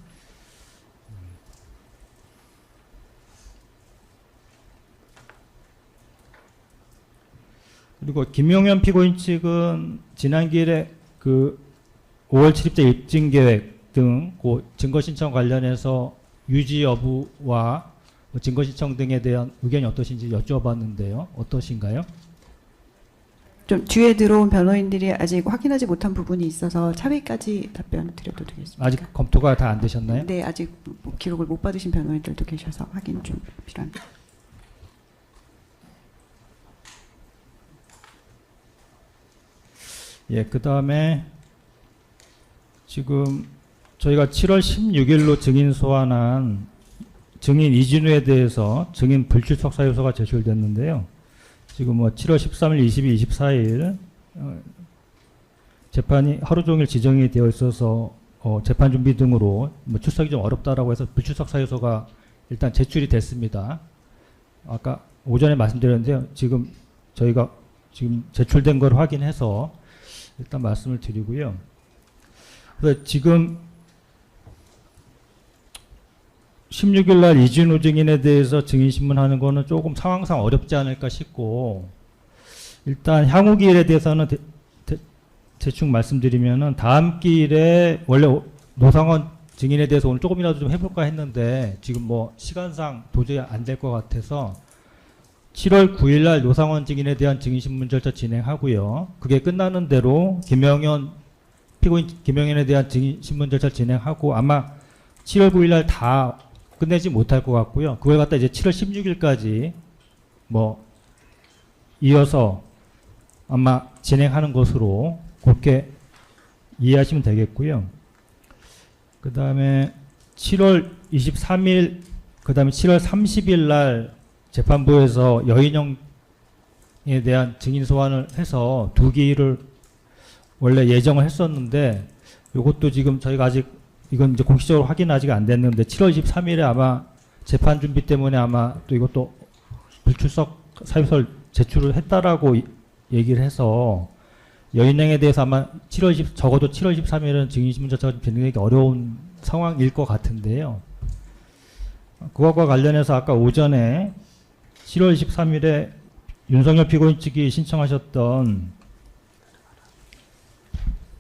그리고 김용현 피고인 측은 지난 기일에 그 5월 7일자 입증 계획 등 증거 신청 관련해서 유지 여부와 증거 신청 등에 대한 의견이 어떠신지 여쭤봤는데요. 어떠신가요? 좀 뒤에 들어온 변호인들이 아직 확인하지 못한 부분이 있어서 차후까지 답변을 드려도 되겠습니까? 아직 검토가 다 안 되셨나요? 네, 아직 기록을 못 받으신 변호인들도 계셔서 확인 좀 필요합니다. 예, 그 다음에 지금 저희가 7월 16일로 증인 소환한 증인 이진우에 대해서 증인 불출석 사유서가 제출됐는데요. 지금 7월 13일, 22일, 24일 재판이 하루 종일 지정이 되어 있어서 재판 준비 등으로 출석이 좀 어렵다라고 해서 불출석 사유서가 일단 제출이 됐습니다. 아까 오전에 말씀드렸는데요. 지금 저희가 지금 제출된 걸 확인해서 일단 말씀을 드리고요. 그래서 지금 16일 날 이진우 증인에 대해서 증인신문하는 거는 조금 상황상 어렵지 않을까 싶고, 일단 향후 기일에 대해서는 대충 말씀드리면은 다음 기일에 원래 노상원 증인에 대해서 오늘 조금이라도 좀 해볼까 했는데 지금 뭐 시간상 도저히 안 될 것 같아서 7월 9일 날 노상원 증인에 대한 증인신문 절차 진행하고요. 그게 끝나는 대로 피고인 김영현에 대한 증인신문 절차 진행하고 아마 7월 9일 날 다 끝내지 못할 것 같고요. 그걸 갖다 이제 7월 16일까지 뭐 이어서 아마 진행하는 것으로 그렇게 이해하시면 되겠고요. 그 다음에 7월 23일, 그 다음에 7월 30일 날 재판부에서 여인영에 대한 증인 소환을 해서 두 기일을 원래 예정을 했었는데, 이것도 지금 저희가 아직 이건 이제 공식적으로 확인 아직 안 됐는데 7월 23일에 아마 재판 준비 때문에 아마 또 이것도 불출석 사유서를 제출을 했다라고 얘기를 해서 여인행에 대해서 아마 적어도 7월 23일은 증인신문 절차가 진행하기 어려운 상황일 것 같은데요. 그것과 관련해서 아까 오전에 7월 23일에 윤석열 피고인 측이 신청하셨던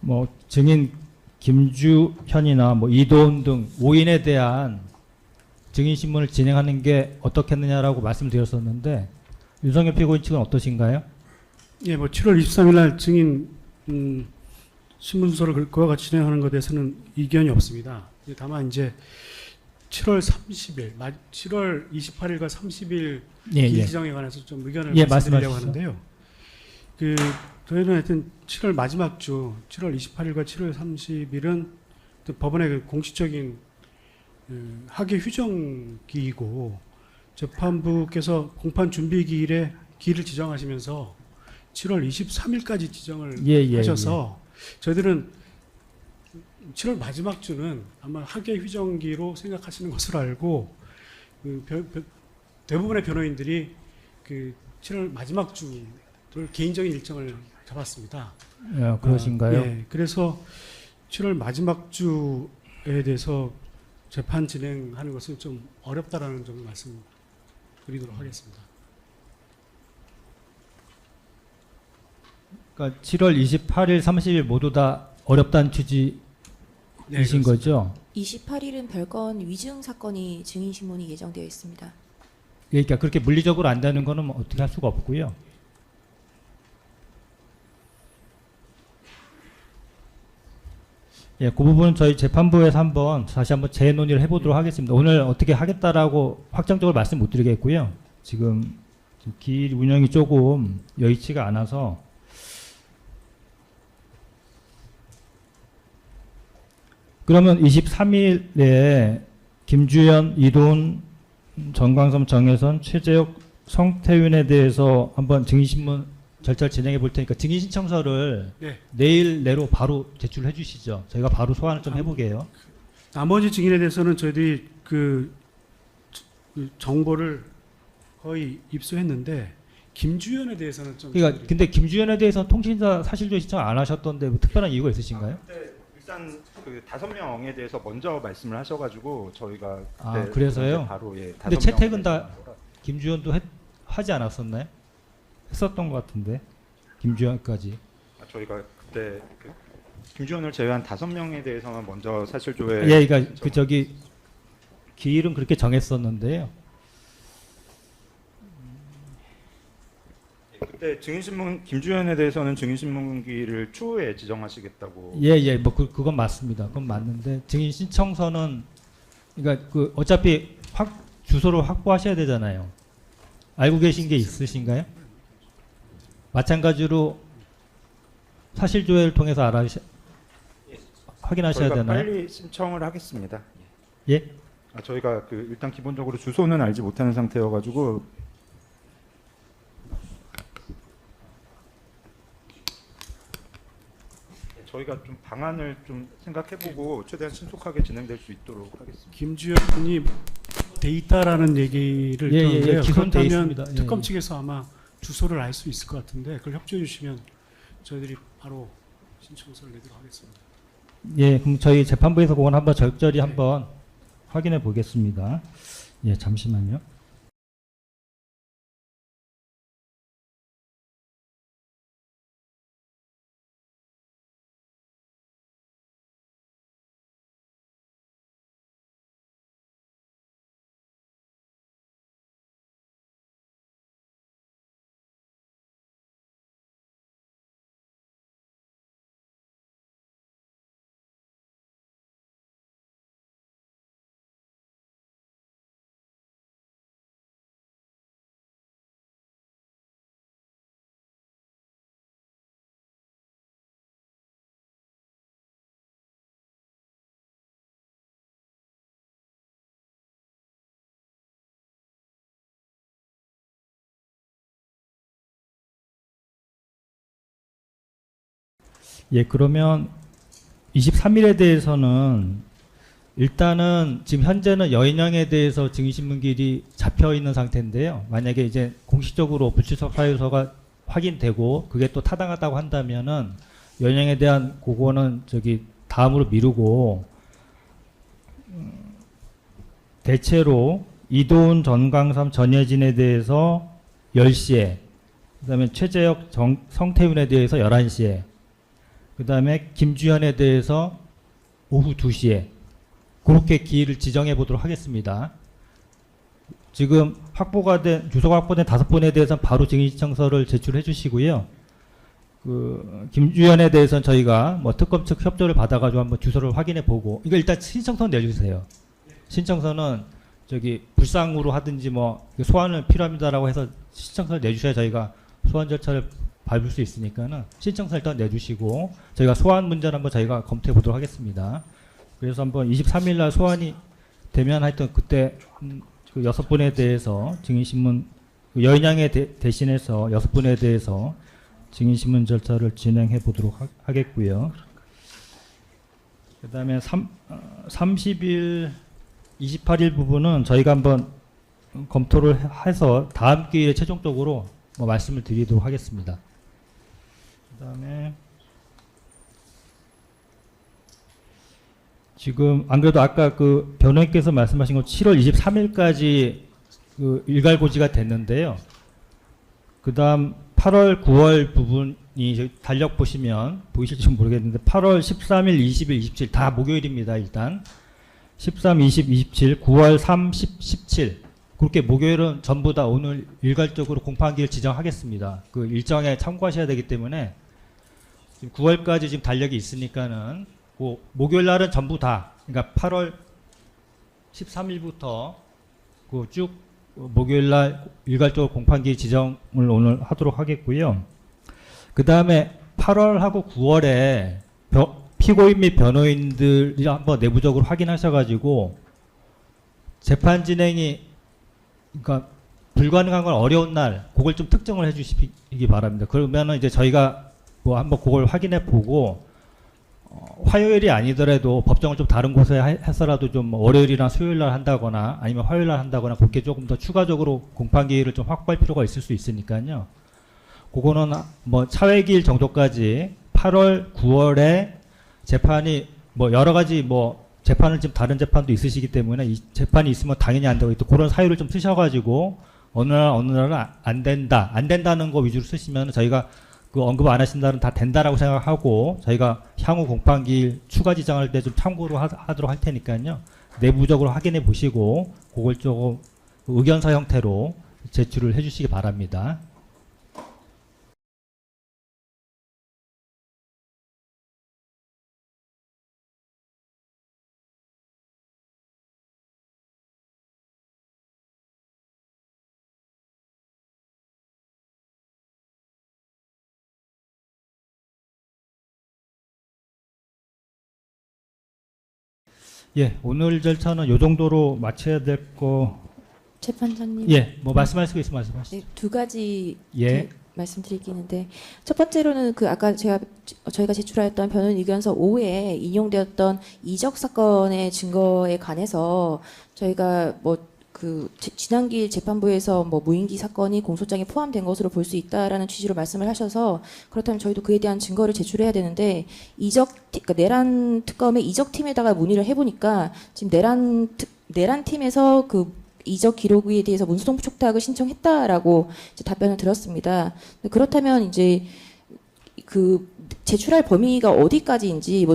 뭐 증인 김주현이나 뭐 이도훈 등 5인에 대한 증인신문을 진행하는 게 어떻겠느냐라고 말씀드렸었는데 윤석열 피고인 측은 어떠신가요? 예, 뭐 7월 23일 날 증인 신문서를 그와 같이 진행하는 것에 대해서는 이견이 없습니다. 다만 이제 7월 30일, 7월 28일과 30일 길 지정에 관해서 좀 의견을 말씀드리려고 하는데요. 저희는 하여튼 7월 마지막 주, 7월 28일과 7월 30일은 또 법원의 그 공식적인 학예 휴정기이고 재판부께서 공판 준비 기일에 기일을 지정하시면서 7월 23일까지 지정을 하셔서 저희들은 7월 마지막 주는 아마 학예 휴정기로 생각하시는 것으로 알고 대부분의 변호인들이 7월 마지막 주를 개인적인 일정을 잡았습니다. 그러신가요? 예, 그래서 7월 마지막 주에 대해서 재판 진행하는 것은 좀 어렵다라는 점 말씀드리도록 하겠습니다. 그러니까 7월 28일, 30일 모두 다 어렵다는 취지이신 거죠? 28일은 별건 위증 사건이 증인신문이 예정되어 있습니다. 그러니까 그렇게 물리적으로 안 되는 거는 뭐 어떻게 할 수가 없고요. 예, 그 부분은 저희 재판부에서 다시 한번 재논의를 해보도록 하겠습니다. 오늘 어떻게 하겠다라고 확정적으로 말씀 못 드리겠고요. 지금 기일 운영이 조금 여의치가 않아서 그러면 23일에 김주현, 이돈, 정광섬, 정혜선, 최재혁, 성태윤에 대해서 한번 증인신문 절차를 진행해 볼 테니까 증인 신청서를 내일 내로 바로 제출해 주시죠. 저희가 바로 소환을 좀 해보게요. 나머지 증인에 대해서는 저희들이 그 정보를 거의 입수했는데 김주현에 대해서는 좀 그러니까 근데 김주현에 대해서 통신사 사실조회 신청 안 하셨던데 뭐 특별한 이유가 있으신가요? 일단 그 5명에 대해서 먼저 말씀을 하셔가지고 저희가 그래서요? 바로 근데 채택은 다 김주현도 하지 않았었나요? 했었던 것 같은데 김주현까지. 저희가 그때 김주현을 제외한 5명에 대해서만 먼저 사실조회. 예, 그러니까 기일은 그렇게 정했었는데요. 그때 증인신문 김주현에 대해서는 증인신문기를 추후에 지정하시겠다고. 예, 뭐 그건 맞습니다. 그건 맞는데 증인 신청서는 그러니까 어차피 주소를 확보하셔야 되잖아요. 알고 계신 게 있으신가요? 마찬가지로 사실조회를 통해서 확인하셔야 저희가 되나요? 빨리 신청을 하겠습니다. 예? 저희가 일단 기본적으로 주소는 알지 못하는 상태여가지고 저희가 좀 방안을 좀 생각해보고 최대한 신속하게 진행될 수 있도록 하겠습니다. 김주현이 돼 있다라는 얘기를 들었는데요. 기존 돼 그렇다면 있습니다. 특검 측에서 아마 주소를 알 수 있을 것 같은데 그걸 협조해 주시면 저희들이 바로 신청서를 내도록 하겠습니다. 예, 그럼 저희 재판부에서 그건 한번 적절히 한번 확인해 보겠습니다. 예, 잠시만요. 예, 그러면 23일에 대해서는 일단은 지금 현재는 여인영에 대해서 증인신문길이 잡혀 있는 상태인데요. 만약에 이제 공식적으로 불출석 사유서가 확인되고 그게 또 타당하다고 한다면은 여인영에 대한 그거는 저기 다음으로 미루고 대체로 이도훈, 전광삼, 전예진에 대해서 10시에 그다음에 최재혁, 성태윤에 대해서 11시에 그 다음에 김주현에 대해서 오후 2시에 그렇게 기일을 지정해 보도록 하겠습니다. 지금 주소가 확보된 5분에 대해서는 바로 증인신청서를 제출해 주시고요. 그 김주현에 대해서는 저희가 뭐 특검 측 협조를 받아가지고 한번 주소를 확인해 보고 이거 일단 신청서 내주세요. 신청서는 저기 불상으로 하든지 뭐 소환을 필요합니다라고 해서 신청서를 내주셔야 저희가 소환 절차를 밟을 수 있으니까는 신청서 일단 내주시고 저희가 소환 문제를 한번 저희가 검토해 보도록 하겠습니다. 그래서 한번 23일 날 소환이 되면 하여튼 그때 그 6분에 대해서 증인신문 여인양에 대신해서 6분에 대해서 증인신문 절차를 진행해 보도록 하겠고요. 그 다음에 30일 28일 부분은 저희가 한번 검토를 해서 다음 기회에 최종적으로 뭐 말씀을 드리도록 하겠습니다. 그 다음에 지금 안 그래도 아까 그 변호인께서 말씀하신 것 7월 23일까지 그 일괄고지가 됐는데요. 그 다음 8월, 9월 부분이 달력 보시면 보이실지 모르겠는데 8월 13일, 20일, 27 다 목요일입니다. 일단 13, 20, 27, 9월 3, 10, 17 그렇게 목요일은 전부 다 오늘 일괄적으로 공판기를 지정하겠습니다. 그 일정에 참고하셔야 되기 때문에 지금 9월까지 지금 달력이 있으니까는 그 목요일 날은 전부 다 그러니까 8월 13일부터 그 쭉 목요일 날 일괄적으로 공판기 지정을 오늘 하도록 하겠고요. 그 다음에 8월하고 9월에 피고인 및 변호인들이 한번 내부적으로 확인하셔가지고 재판 진행이 그러니까 불가능한 건 어려운 날 그걸 좀 특정을 해주시기 바랍니다. 그러면은 이제 저희가 뭐 한번 그걸 확인해 보고 화요일이 아니더라도 법정을 좀 다른 곳에 해서라도 좀 월요일이나 수요일 날 한다거나 아니면 화요일 날 한다거나 그렇게 조금 더 추가적으로 공판 기일을 좀 확보할 필요가 있을 수 있으니까요. 그거는 뭐 차회기일 정도까지 8월, 9월에 재판이 뭐 여러 가지 뭐 재판을 지금 다른 재판도 있으시기 때문에 이 재판이 있으면 당연히 안 되고 또 그런 사유를 좀 쓰셔가지고 어느 날은 안 된다는 거 위주로 쓰시면 저희가 그 언급 안 하신다는 다 된다라고 생각하고 저희가 향후 공판기일 추가 지정할 때 좀 참고로 하도록 할 테니까요. 내부적으로 확인해 보시고 그걸 조금 의견서 형태로 제출을 해주시기 바랍니다. 예, 오늘 절차는 요 정도로 마쳐야 될 거. 재판장님. 예, 뭐 말씀하실 거 있으면 말씀하시죠. 네, 두 가지 예. 말씀드릴 게 있는데 첫 번째로는 그 아까 저희가 제출하였던 변호인 의견서 5에 인용되었던 이적 사건의 증거에 관해서 저희가 뭐 지난길 재판부에서 뭐 무인기 사건이 공소장에 포함된 것으로 볼 수 있다라는 취지로 말씀을 하셔서 그렇다면 저희도 그에 대한 증거를 제출해야 되는데 그러니까 내란 특검의 이적 팀에다가 문의를 해보니까 지금 내란 팀에서 그 이적 기록에 대해서 문서동부 촉탁을 신청했다라고 이제 답변을 들었습니다. 그렇다면 이제 그 제출할 범위가 어디까지인지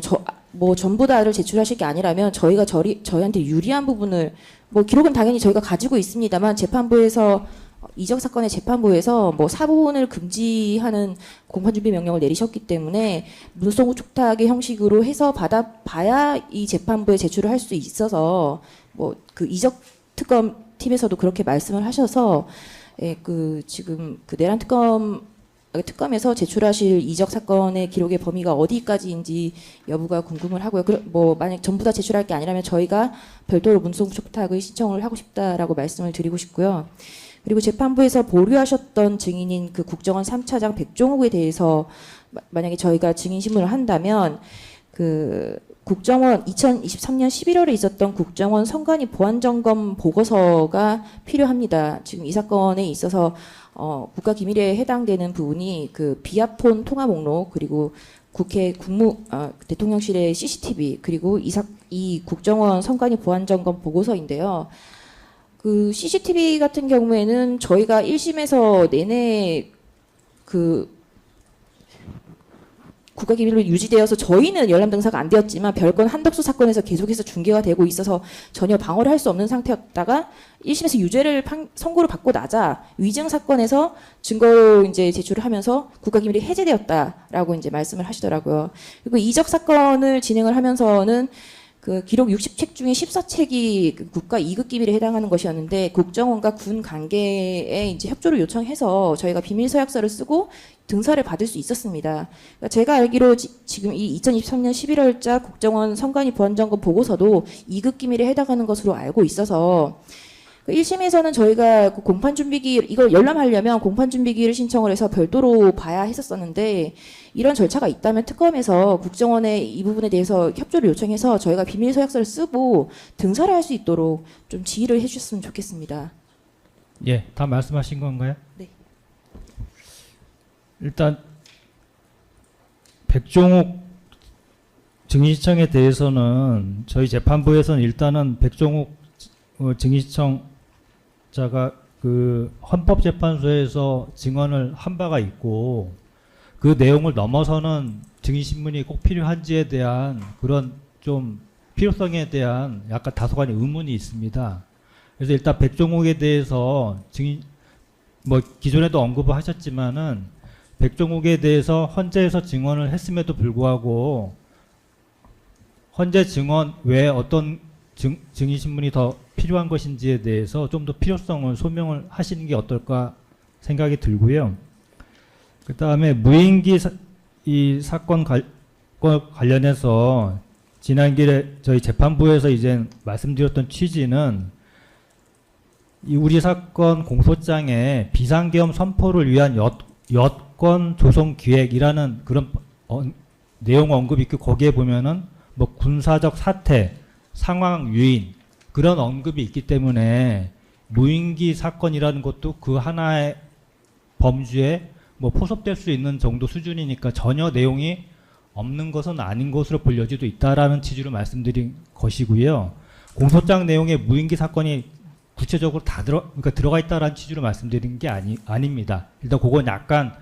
뭐 전부 다를 제출하실 게 아니라면 저희가 저희한테 유리한 부분을 뭐 기록은 당연히 저희가 가지고 있습니다만 재판부에서 이적 사건의 재판부에서 뭐 사본을 금지하는 공판준비 명령을 내리셨기 때문에 문서동부 촉탁의 형식으로 해서 받아봐야 이 재판부에 제출을 할 수 있어서 뭐 그 이적 특검 팀에서도 그렇게 말씀을 하셔서 지금 그 내란 특검에서 제출하실 이적 사건의 기록의 범위가 어디까지인지 여부가 궁금을 하고요. 뭐 만약 전부 다 제출할 게 아니라면 저희가 별도로 문서동부 촉탁의 신청을 하고 싶다라고 말씀을 드리고 싶고요. 그리고 재판부에서 보류하셨던 증인인 그 국정원 3차장 백종욱에 대해서 만약에 저희가 증인 신문을 한다면 그 국정원 2023년 11월에 있었던 국정원 선관위 보안점검 보고서가 필요합니다. 지금 이 사건에 있어서 국가기밀에 해당되는 부분이 그 비아폰 통화 목록 그리고 국회 대통령실의 CCTV 그리고 이 국정원 선관위 보안점검 보고서인데요. 그 CCTV 같은 경우에는 저희가 1심에서 내내 그 국가기밀로 유지되어서 저희는 열람 등사가 안 되었지만 별건 한덕수 사건에서 계속해서 중계가 되고 있어서 전혀 방어를 할 수 없는 상태였다가 1심에서 유죄를 선고를 받고 나자 위증 사건에서 증거로 이제 제출을 하면서 국가기밀이 해제되었다라고 이제 말씀을 하시더라고요. 그리고 이적 사건을 진행을 하면서는 그 기록 60책 중에 14책이 국가 2급 기밀에 해당하는 것이었는데 국정원과 군 관계에 이제 협조를 요청해서 저희가 비밀 서약서를 쓰고 등사를 받을 수 있었습니다. 그러니까 제가 알기로 지금 이 2023년 11월자 국정원 선관위 보안점검 보고서도 2급 기밀에 해당하는 것으로 알고 있어서 1심에서는 저희가 그 공판준비기 이걸 열람하려면 공판준비기를 신청을 해서 별도로 봐야 했었었는데 이런 절차가 있다면 특검에서 국정원에 이 부분에 대해서 협조를 요청해서 저희가 비밀 서약서를 쓰고 등사를 할 수 있도록 좀 지휘를 해주셨으면 좋겠습니다. 예, 다 말씀하신 건가요? 네. 일단 백종욱 증인 신청에 대해서는 저희 재판부에서는 일단은 백종욱 증인 신청자가 그 헌법재판소에서 증언을 한 바가 있고 그 내용을 넘어서는 증인 신문이 꼭 필요한지에 대한 그런 좀 필요성에 대한 약간 다소간의 의문이 있습니다. 그래서 일단 백종욱에 대해서 증인 뭐 기존에도 언급을 하셨지만은 백종욱에 대해서 헌재에서 증언을 했음에도 불구하고 헌재 증언 외에 어떤 증인 신문이 더 필요한 것인지에 대해서 좀 더 필요성을 소명을 하시는 게 어떨까 생각이 들고요. 그 다음에 무인기 이 사건 관련해서 지난길에 저희 재판부에서 이제 말씀드렸던 취지는 이 우리 사건 공소장에 비상계엄 선포를 위한 여권 조성 기획이라는 그런 내용 언급이 있고 거기에 보면은 뭐 군사적 사태, 상황 유인 그런 언급이 있기 때문에 무인기 사건이라는 것도 그 하나의 범주에 뭐 포섭될 수 있는 정도 수준이니까 전혀 내용이 없는 것은 아닌 것으로 볼 여지도 있다라는 취지로 말씀드린 것이고요. 공소장 내용에 무인기 사건이 구체적으로 다 들어가 있다라는 취지로 말씀드린 게 아닙니다. 일단 그건 약간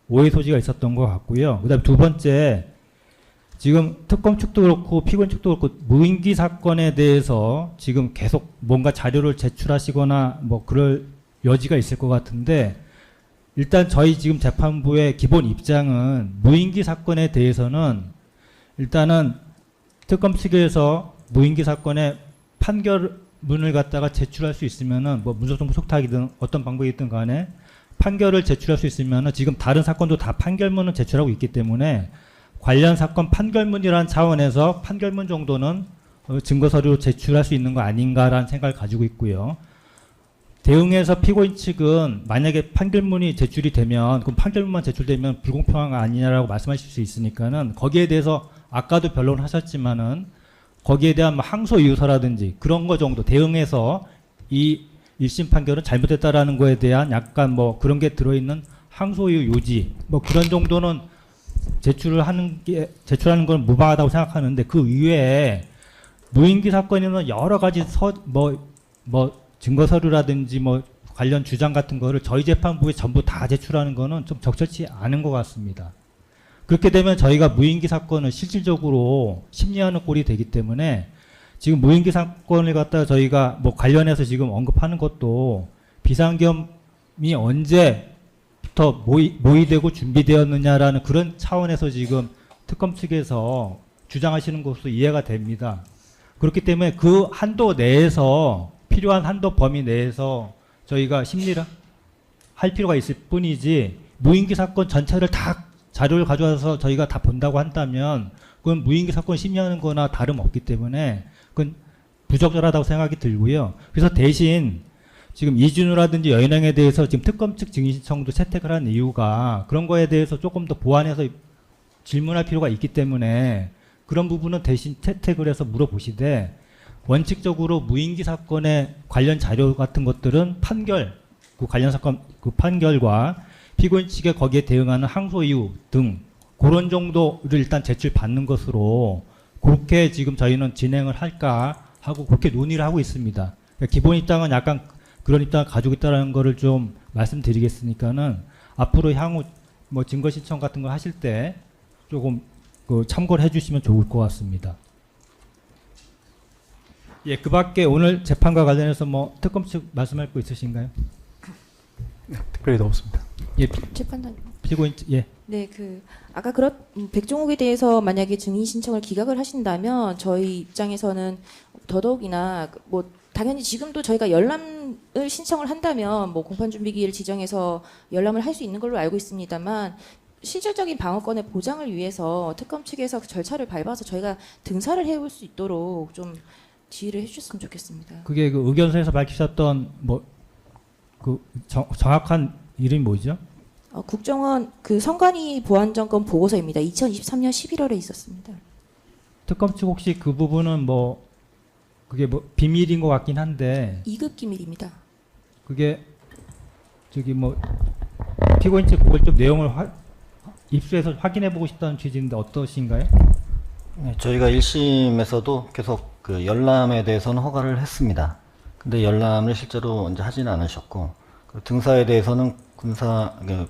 오해 소지가 있었던 것 같고요. 그다음 두 번째, 지금 특검 측도 그렇고 피고인 측도 그렇고 무인기 사건에 대해서 지금 계속 뭔가 자료를 제출하시거나 뭐 그럴 여지가 있을 것 같은데 일단 저희 지금 재판부의 기본 입장은 무인기 사건에 대해서는 일단은 특검 측에서 무인기 사건의 판결문을 갖다가 제출할 수 있으면은 뭐 문서동부 속탁이든 어떤 방법이든 간에 판결을 제출할 수 있으면은 지금 다른 사건도 다 판결문을 제출하고 있기 때문에 관련 사건 판결문이라는 차원에서 판결문 정도는 증거서류로 제출할 수 있는 거 아닌가라는 생각을 가지고 있고요. 대응해서 피고인 측은 만약에 판결문이 제출이 되면 그럼 판결문만 제출되면 불공평한 거 아니냐라고 말씀하실 수 있으니까는 거기에 대해서 아까도 변론을 하셨지만은 거기에 대한 뭐 항소 이유서라든지 그런 거 정도 대응해서 이 1심 판결은 잘못됐다라는 거에 대한 약간 뭐 그런 게 들어있는 항소이유 요지 뭐 그런 정도는 제출하는 건 무방하다고 생각하는데 그 이외에 무인기 사건에는 여러 가지 증거 서류라든지 뭐 관련 주장 같은 거를 저희 재판부에 전부 다 제출하는 거는 좀 적절치 않은 것 같습니다. 그렇게 되면 저희가 무인기 사건을 실질적으로 심리하는 꼴이 되기 때문에 지금 무인기 사건을 갖다가 저희가 뭐 관련해서 지금 언급하는 것도 비상겸이 언제부터 모의되고 준비되었느냐라는 그런 차원에서 지금 특검 측에서 주장하시는 것으로 이해가 됩니다. 그렇기 때문에 그 한도 내에서 필요한 한도 범위 내에서 저희가 심리를 할 필요가 있을 뿐이지 무인기 사건 전체를 다 자료를 가져와서 저희가 다 본다고 한다면 그건 무인기 사건 심리하는 거나 다름없기 때문에 그건 부적절하다고 생각이 들고요. 그래서 대신 지금 이준우라든지 여인행에 대해서 지금 특검 측 증인 신청도 채택을 한 이유가 그런 거에 대해서 조금 더 보완해서 질문할 필요가 있기 때문에 그런 부분은 대신 채택을 해서 물어보시되 원칙적으로 무인기 사건의 관련 자료 같은 것들은 판결, 그 관련 사건 그 판결과 피고인 측에 거기에 대응하는 항소 이유 등 그런 정도를 일단 제출받는 것으로 그렇게 지금 저희는 진행을 할까 하고 그렇게 논의를 하고 있습니다. 그러니까 기본 입장은 약간 그런 입장을 가지고 있다는 거를 좀 말씀드리겠으니까는 앞으로 향후 뭐 증거 신청 같은 거 하실 때 조금 그 참고를 해주시면 좋을 것 같습니다. 예, 그 밖에 오늘 재판과 관련해서 뭐 특검 측 말씀할 거 있으신가요? 네, 특별히 없습니다. 예, 재판장. 피고인 예. 네, 아까 백종욱에 대해서 만약에 증인 신청을 기각을 하신다면 저희 입장에서는 더더욱이나 뭐 당연히 지금도 저희가 열람을 신청을 한다면 뭐 공판 준비 기일을 지정해서 열람을 할 수 있는 걸로 알고 있습니다만 실질적인 방어권의 보장을 위해서 특검 측에서 절차를 밟아서 저희가 등사를 해볼 수 있도록 좀 지휘를 해주셨으면 좋겠습니다. 그게 그 의견서에서 밝히셨던 뭐 그 정확한 이름이 뭐죠? 국정원 선관위 보안점검 보고서입니다. 2023년 11월에 있었습니다. 특검 측 혹시 그 부분은 뭐 그게 뭐 비밀인 것 같긴 한데 2급 기밀입니다. 그게 저기 뭐 피고인 측 그걸 좀 내용을 입수해서 확인해 보고 싶다는 취지인데 어떠신가요? 네, 저희가 1심에서도 계속 그 열람에 대해서는 허가를 했습니다. 근데 열람을 실제로 이제 하지는 않으셨고 그 등사에 대해서는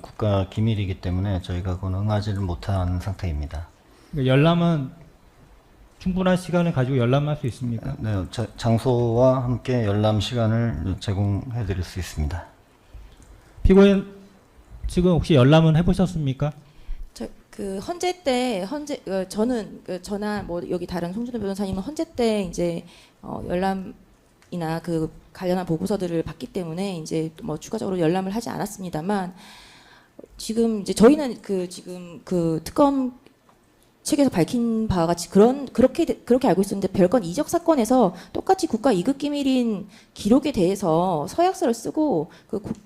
국가 기밀이기 때문에 저희가 그건 응하지를 못한 상태입니다. 그러니까 열람은 충분한 시간을 가지고 열람할 수 있습니까? 네, 장소와 함께 열람 시간을 제공해 드릴 수 있습니다. 피고인 측은 혹시 열람은 해보셨습니까? 저는 저나 뭐 여기 다른 송준호 변호사님은 헌재 때 이제 열람이나 그 관련한 보고서들을 봤기 때문에 이제 뭐 추가적으로 열람을 하지 않았습니다만 지금 이제 저희는 지금 특검 측에서 밝힌 바와 같이 그렇게 알고 있었는데 별건 이적 사건에서 똑같이 국가 2급 기밀인 기록에 대해서 서약서를 쓰고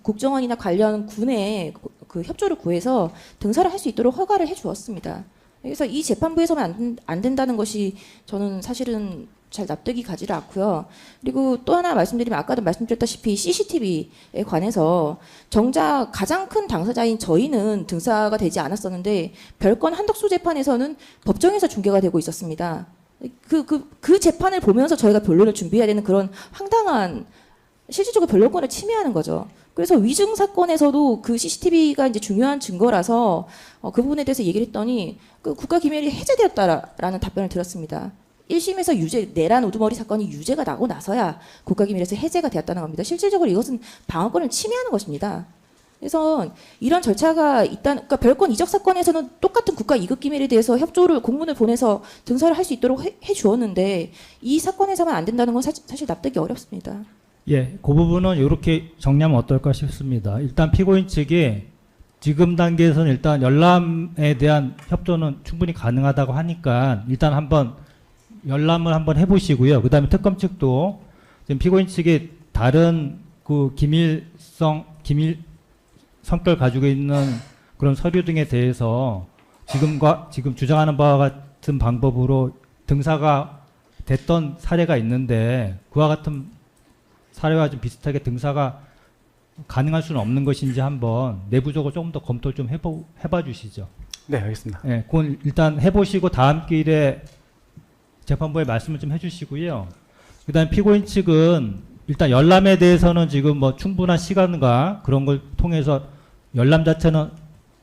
국정원이나 관련 군에 협조를 구해서 등사를 할 수 있도록 허가를 해 주었습니다. 그래서 이 재판부에서만 안 된다는 것이 저는 사실은 잘 납득이 가지를 않고요. 그리고 또 하나 말씀드리면 아까도 말씀드렸다시피 CCTV에 관해서 정작 가장 큰 당사자인 저희는 등사가 되지 않았었는데 별건 한덕수 재판에서는 법정에서 중계가 되고 있었습니다. 그 재판을 보면서 저희가 변론을 준비해야 되는 그런 황당한 실질적으로 변론권을 침해하는 거죠. 그래서 위증 사건에서도 그 CCTV가 이제 중요한 증거라서 그 부분에 대해서 얘기를 했더니 국가 기밀이 해제되었다라는 답변을 들었습니다. 1심에서 내란 우두머리 사건이 유죄가 나고 나서야 국가기밀에서 해제가 되었다는 겁니다. 실질적으로 이것은 방어권을 침해하는 것입니다. 그래서 이런 절차가 그러니까 별건 이적 사건에서는 똑같은 국가 2급 기밀에 대해서 협조를 공문을 보내서 등사를 할 수 있도록 해 주었는데 이 사건에서만 안 된다는 건 사실 납득이 어렵습니다. 예, 그 부분은 이렇게 정리하면 어떨까 싶습니다. 일단 피고인 측이 지금 단계에서는 일단 열람에 대한 협조는 충분히 가능하다고 하니까 일단 한번 열람을 한번 해보시고요. 그 다음에 특검 측도 지금 피고인 측이 다른 기밀 성격을 가지고 있는 그런 서류 등에 대해서 지금 주장하는 바와 같은 방법으로 등사가 됐던 사례가 있는데 그와 같은 사례와 좀 비슷하게 등사가 가능할 수는 없는 것인지 한번 내부적으로 조금 더 검토를 좀 해봐 주시죠. 네, 알겠습니다. 예, 그건 일단 해보시고 다음 기일에 재판부에 말씀을 좀 해주시고요. 그다음 피고인 측은 일단 열람에 대해서는 지금 뭐 충분한 시간과 그런 걸 통해서 열람 자체는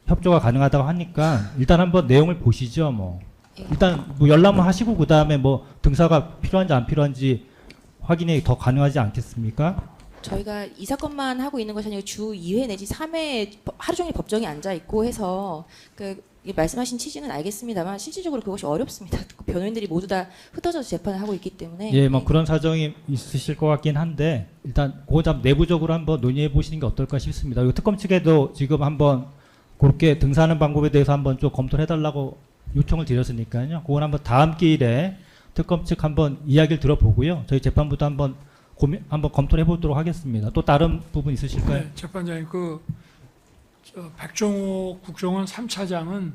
협조가 가능하다고 하니까 일단 한번 내용을 보시죠. 뭐 일단 뭐 열람을 하시고 그다음에 뭐 등사가 필요한지 안 필요한지 확인이 더 가능하지 않겠습니까? 저희가 이 사건만 하고 있는 것이 아니고 주 2회 내지 3회 하루 종일 법정에 앉아 있고 해서 말씀하신 취지는 알겠습니다만 실질적으로 그것이 어렵습니다. 변호인들이 모두 다 흩어져서 재판을 하고 있기 때문에. 예, 뭐 그런 사정이 있으실 것 같긴 한데 일단 그거 좀 내부적으로 한번 논의해 보시는 게 어떨까 싶습니다. 그리고 특검 측에도 지금 한번 그렇게 등사하는 방법에 대해서 한번 좀 검토를 해달라고 요청을 드렸으니까요. 그건 한번 다음 기일에 특검 측 한번 이야기를 들어보고요. 저희 재판부도 한번 한번 검토를 해보도록 하겠습니다. 또 다른 부분 있으실까요? 네, 재판장님 백종욱 국정원 3차장은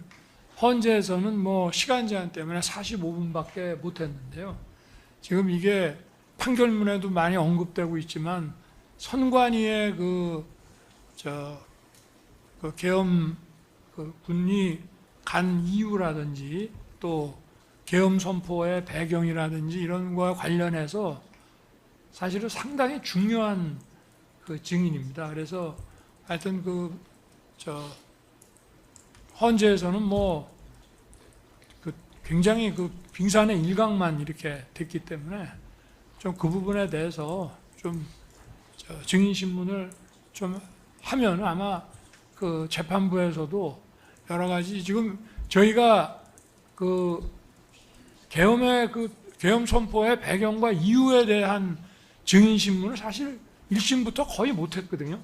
헌재에서는 뭐 시간 제한 때문에 45분밖에 못했는데요. 지금 이게 판결문에도 많이 언급되고 있지만 선관위의 계엄 군이 간 이유라든지 또 계엄 선포의 배경이라든지 이런 거와 관련해서 사실은 상당히 중요한 증인입니다. 그래서 하여튼 헌재에서는 뭐 굉장히 빙산의 일각만 이렇게 됐기 때문에 좀 그 부분에 대해서 좀 증인 신문을 좀 하면 아마 재판부에서도 여러 가지 지금 저희가 계엄 선포의 배경과 이유에 대한 증인 신문을 사실 1심부터 거의 못했거든요.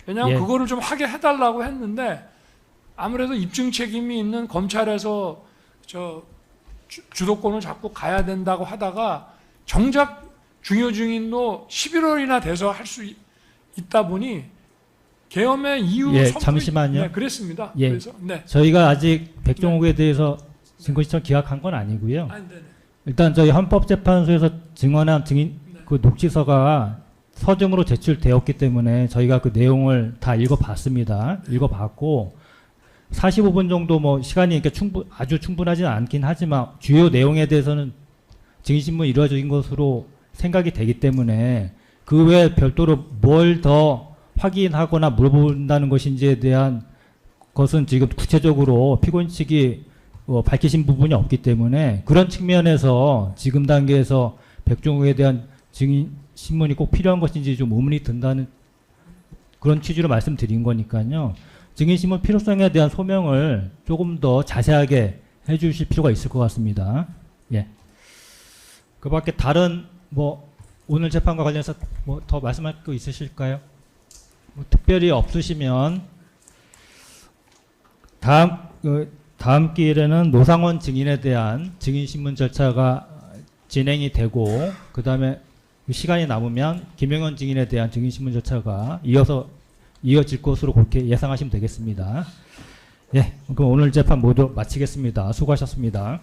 왜냐하면 예. 그거를 좀 하게 해달라고 했는데 아무래도 입증 책임이 있는 검찰에서 주도권을 잡고 가야 된다고 하다가 정작 중요 증인도 11월이나 돼서 할 수 있다 보니 계엄의 이유 예, 선포 잠시만요. 네, 그랬습니다. 예. 그래서 네. 저희가 아직 백종욱에 대해서 증거 신청 기각한 건 아니고요. 네네. 일단 저희 헌법재판소에서 증언한 증인 녹취서가 서증으로 제출되었기 때문에 저희가 그 내용을 다 읽어봤습니다. 읽어봤고 45분 정도 뭐 시간이 이렇게 아주 충분하지는 않긴 하지만 주요 내용에 대해서는 증인신문이 이루어진 것으로 생각이 되기 때문에 그 외에 별도로 뭘 더 확인하거나 물어본다는 것인지에 대한 것은 지금 구체적으로 피고인 측이 밝히신 부분이 없기 때문에 그런 측면에서 지금 단계에서 백종욱에 대한 증인 신문이 꼭 필요한 것인지 좀 의문이 든다는 그런 취지로 말씀드린 거니까요. 증인 신문 필요성에 대한 소명을 조금 더 자세하게 해주실 필요가 있을 것 같습니다. 예. 그 밖에 다른 뭐 오늘 재판과 관련해서 뭐 더 말씀할 거 있으실까요? 뭐 특별히 없으시면 다음 기일에는 노상원 증인에 대한 증인 신문 절차가 진행이 되고 그 다음에 시간이 남으면 김영현 증인에 대한 증인 신문 절차가 이어질 것으로 그렇게 예상하시면 되겠습니다. 예, 그럼 오늘 재판 모두 마치겠습니다. 수고하셨습니다.